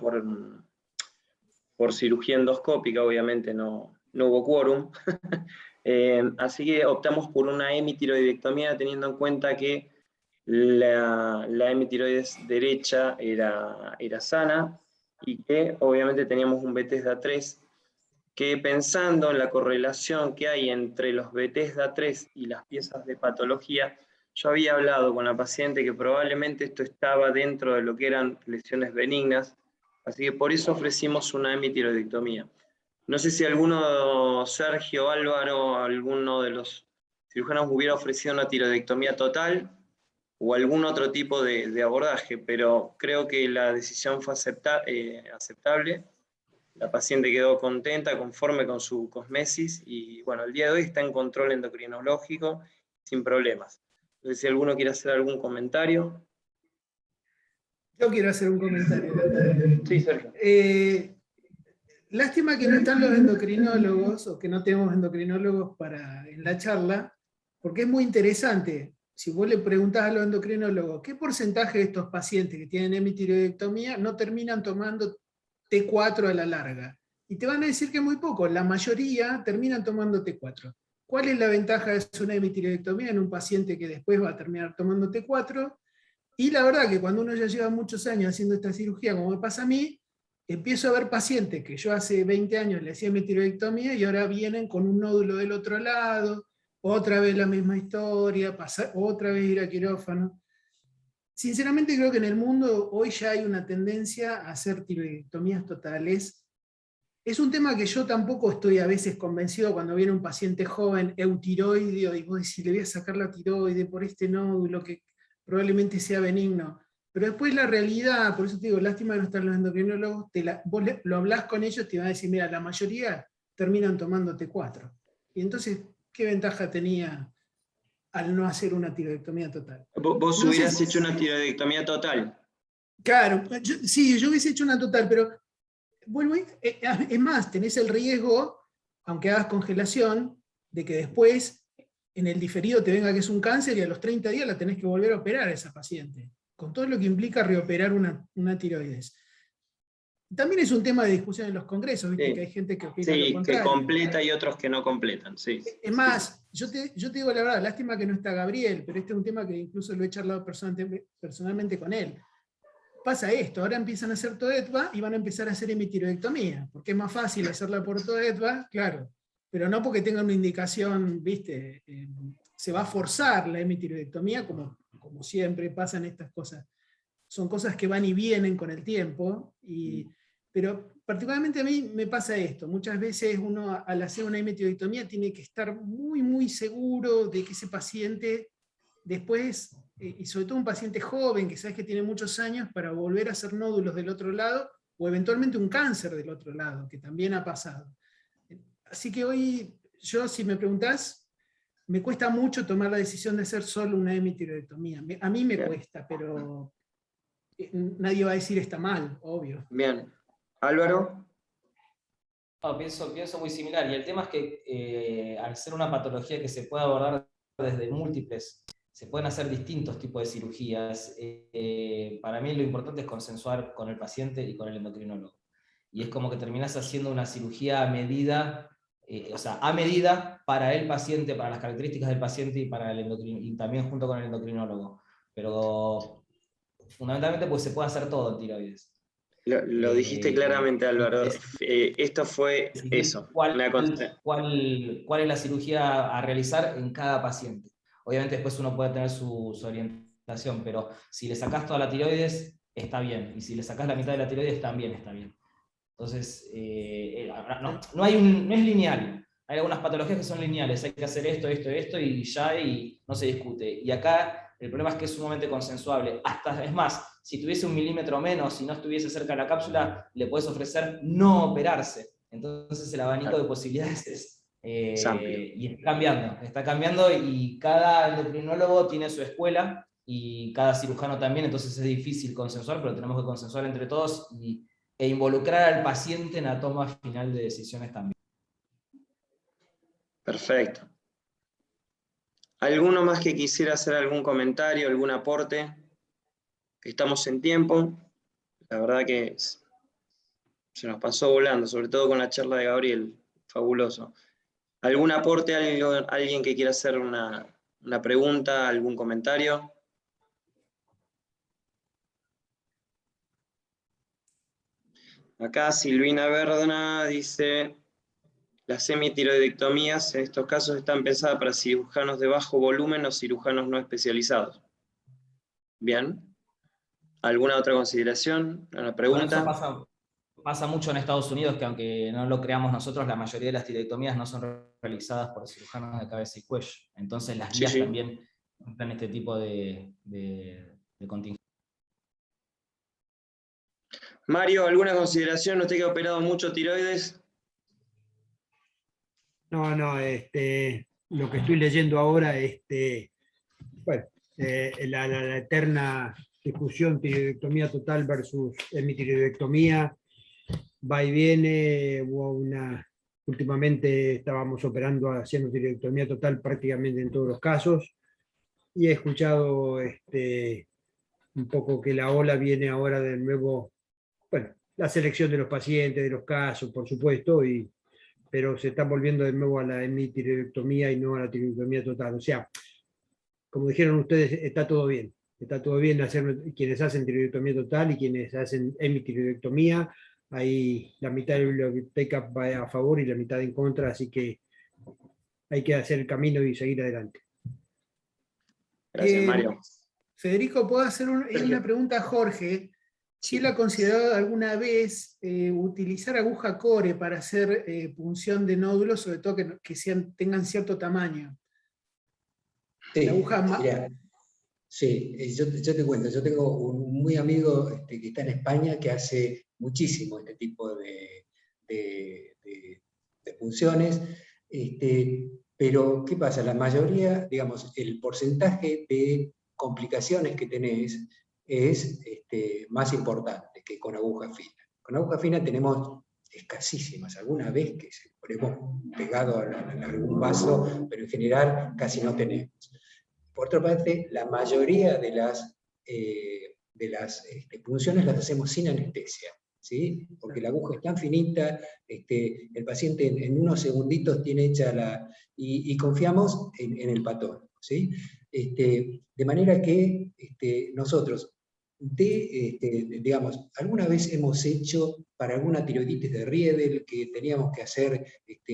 por cirugía endoscópica, obviamente no hubo quórum, así que optamos por una hemitiroidectomía teniendo en cuenta que la hemitiroides derecha era sana y que obviamente teníamos un Bethesda 3 que, pensando en la correlación que hay entre los Bethesda 3 y las piezas de patología, yo había hablado con la paciente que probablemente esto estaba dentro de lo que eran lesiones benignas, así que por eso ofrecimos una hemitiroidectomía. No sé si alguno, Sergio, Álvaro, alguno de los cirujanos hubiera ofrecido una tiroidectomía total o algún otro tipo de abordaje, pero creo que la decisión fue aceptable. La paciente quedó contenta, conforme con su cosmesis, y bueno, el día de hoy está en control endocrinológico sin problemas. No sé si alguno quiere hacer algún comentario. Yo quiero hacer un comentario. Sí, Sergio. Lástima que no están los endocrinólogos, o que no tenemos endocrinólogos en la charla, porque es muy interesante. Si vos le preguntás a los endocrinólogos, ¿qué porcentaje de estos pacientes que tienen hemitiroidectomía no terminan tomando T4 a la larga? Y te van a decir que muy poco, la mayoría terminan tomando T4. ¿Cuál es la ventaja de una hemitiroidectomía en un paciente que después va a terminar tomando T4? Y la verdad que cuando uno ya lleva muchos años haciendo esta cirugía, como me pasa a mí, empiezo a ver pacientes que yo hace 20 años le hacía hemitiroidectomía y ahora vienen con un nódulo del otro lado, otra vez la misma historia, otra vez ir a quirófano. Sinceramente creo que en el mundo hoy ya hay una tendencia a hacer tiroidectomías totales. es un tema que yo tampoco estoy a veces convencido cuando viene un paciente joven eutiroideo y vos decís, le voy a sacar la tiroide por este nódulo que probablemente sea benigno. Pero después la realidad, por eso te digo, lástima de no estar los endocrinólogos, vos lo hablás con ellos, te van a decir, mira, la mayoría terminan tomando T4. Y entonces, ¿qué ventaja tenía al no hacer una tiroidectomía total? Vos No hubieras sé hecho una tiroidectomía total. Claro, sí, yo hubiese hecho una total, pero vuelvo, es más, tenés el riesgo, aunque hagas congelación, de que después en el diferido te venga que es un cáncer y a los 30 días la tenés que volver a operar a esa paciente, con todo lo que implica reoperar una tiroides. También es un tema de discusión en los congresos, ¿viste? Sí. Que hay gente que opina lo Sí, que contrario. completa y otros que no completan, sí. Es más, yo te digo la verdad, lástima que no está Gabriel, pero este es un tema que incluso lo he charlado personalmente con él. Pasa esto, ahora empiezan a hacer TOETVA y van a empezar a hacer hemitiroidectomía, porque es más fácil hacerla por TOETVA, claro, pero no porque tenga una indicación, ¿viste? Se va a forzar la hemitiroidectomía, como siempre pasan estas cosas. Son cosas que van y vienen con el tiempo, pero particularmente a mí me pasa esto. Muchas veces uno al hacer una hemitiroidectomía tiene que estar muy, muy seguro de que ese paciente después, y sobre todo un paciente joven que sabes que tiene muchos años, para volver a hacer nódulos del otro lado, o eventualmente un cáncer del otro lado, que también ha pasado. Así que hoy, yo si me preguntás, me cuesta mucho tomar la decisión de hacer solo una hemitiroidectomía. A mí me cuesta, pero nadie va a decir está mal, obvio. Bien. Álvaro. No, pienso muy similar. Y el tema es que al ser una patología que se puede abordar desde múltiples, se pueden hacer distintos tipos de cirugías. Para mí lo importante es consensuar con el paciente y con el endocrinólogo. Y es como que terminás haciendo una cirugía a medida, a medida para el paciente, para las características del paciente y también junto con el endocrinólogo. Pero fundamentalmente pues se puede hacer todo en tiroides. Lo dijiste claramente, Álvaro. Esto fue eso. ¿Cuál es la cirugía a realizar en cada paciente? Obviamente después uno puede tener su orientación, pero si le sacás toda la tiroides, está bien. Y si le sacás la mitad de la tiroides, también está bien. Entonces, no es lineal. Hay algunas patologías que son lineales. Hay que hacer esto y ya, y no se discute. Y acá el problema es que es sumamente consensuable. Es más, si tuviese 1 milímetro menos, si no estuviese cerca de la cápsula, le puedes ofrecer no operarse. Entonces el abanico de posibilidades es y está cambiando y cada endocrinólogo tiene su escuela y cada cirujano también, entonces es difícil consensuar, pero tenemos que consensuar entre todos e involucrar al paciente en la toma final de decisiones también. Perfecto. ¿Alguno más que quisiera hacer algún comentario, algún aporte? Estamos en tiempo. La verdad que se nos pasó volando, sobre todo con la charla de Gabriel. Fabuloso. ¿Algún aporte? ¿Alguien que quiera hacer una pregunta, algún comentario? Acá Silvina Verdona dice: las semitiroidectomías en estos casos están pensadas para cirujanos de bajo volumen o cirujanos no especializados. Bien. ¿Alguna otra consideración? ¿Una pregunta? Bueno, pasa mucho en Estados Unidos, que aunque no lo creamos nosotros, la mayoría de las tiroidectomías no son realizadas por cirujanos de cabeza y cuello. Entonces las guías también dan este tipo de contingencia. Mario, ¿alguna consideración? ¿Usted que ha operado mucho tiroides? No, lo que estoy leyendo ahora, la eterna discusión tiroidectomía total versus hemitiroidectomía, va y viene. Últimamente estábamos haciendo tiroidectomía total prácticamente en todos los casos, y he escuchado un poco que la ola viene ahora de nuevo, la selección de los pacientes, de los casos, por supuesto, pero se están volviendo de nuevo a la hemitiroidectomía y no a la tiroidectomía total. O sea, como dijeron ustedes, está todo bien. Está todo bien quienes hacen tiroidectomía total y quienes hacen hemitiroidectomía. Ahí la mitad de la biblioteca va a favor y la mitad en contra, así que hay que hacer el camino y seguir adelante. Gracias, Mario. Federico, ¿puedo hacer una pregunta a Jorge? si él ha considerado alguna vez utilizar aguja core para hacer punción de nódulos, sobre todo que tengan cierto tamaño. Sí, La aguja mirá, sí, yo te cuento, yo tengo un muy amigo que está en España que hace muchísimo este tipo de punciones, pero ¿qué pasa? La mayoría, digamos, el porcentaje de complicaciones que tenés es más importante que con aguja fina. Con aguja fina tenemos escasísimas, alguna vez que se hemos pegado a algún vaso, pero en general casi no tenemos. Por otra parte, la mayoría de las punciones las hacemos sin anestesia, ¿sí? Porque la aguja es tan finita, el paciente en unos segunditos tiene hecha y confiamos en el patólogo, ¿sí? De manera que nosotros, digamos, alguna vez hemos hecho para alguna tiroiditis de Riedel que teníamos que hacer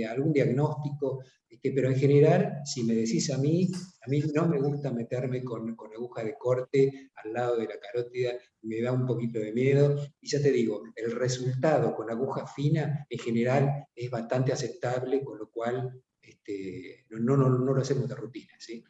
algún diagnóstico, pero en general, si me decís a mí no me gusta meterme con aguja de corte al lado de la carótida, me da un poquito de miedo, y ya te digo, el resultado con aguja fina en general es bastante aceptable, con lo cual no lo hacemos de rutina, ¿sí?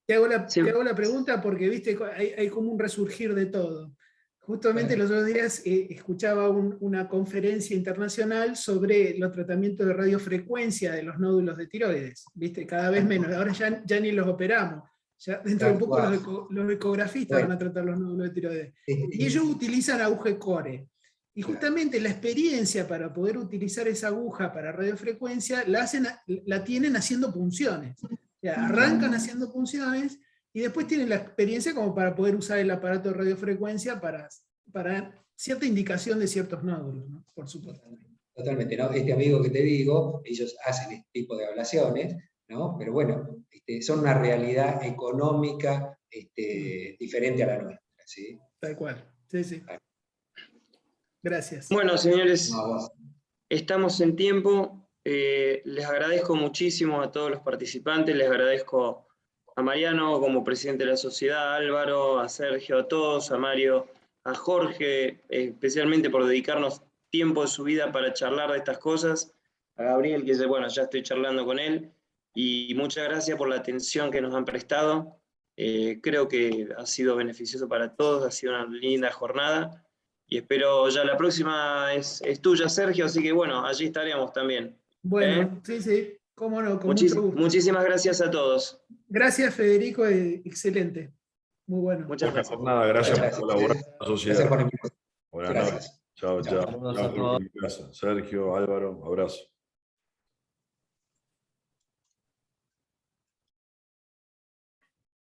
Te hago la pregunta porque, viste, hay como un resurgir de todo. Justamente los otros días escuchaba una conferencia internacional sobre los tratamientos de radiofrecuencia de los nódulos de tiroides. ¿Viste? Cada vez menos. Ahora ya ni los operamos. Ya dentro de un poco los ecografistas van a tratar los nódulos de tiroides. Y ellos utilizan aguja core. Y justamente la experiencia para poder utilizar esa aguja para radiofrecuencia la tienen haciendo punciones. O sea, arrancan haciendo punciones y después tienen la experiencia como para poder usar el aparato de radiofrecuencia para cierta indicación de ciertos nódulos, ¿no? Por supuesto. Totalmente, ¿no? Este amigo que te digo, ellos hacen este tipo de ablaciones, ¿no? Pero bueno, son una realidad económica diferente a la nuestra, ¿sí? Tal cual, sí. Gracias. Bueno, señores, estamos en tiempo. Les agradezco muchísimo a todos los participantes, les agradezco a Mariano como presidente de la sociedad, a Álvaro, a Sergio, a todos, a Mario, a Jorge, especialmente por dedicarnos tiempo de su vida para charlar de estas cosas, a Gabriel, que ya estoy charlando con él, y muchas gracias por la atención que nos han prestado. Creo que ha sido beneficioso para todos, ha sido una linda jornada, y espero ya la próxima es tuya, Sergio, así que bueno, allí estaremos también. Bueno, sí, cómo no, con mucho gusto. Muchísimas gracias a todos. Gracias, Federico, excelente. Muy bueno. Muchas gracias. Gracias por colaborar con la sociedad. Buenas noches. Chao. Sergio, Álvaro, abrazo.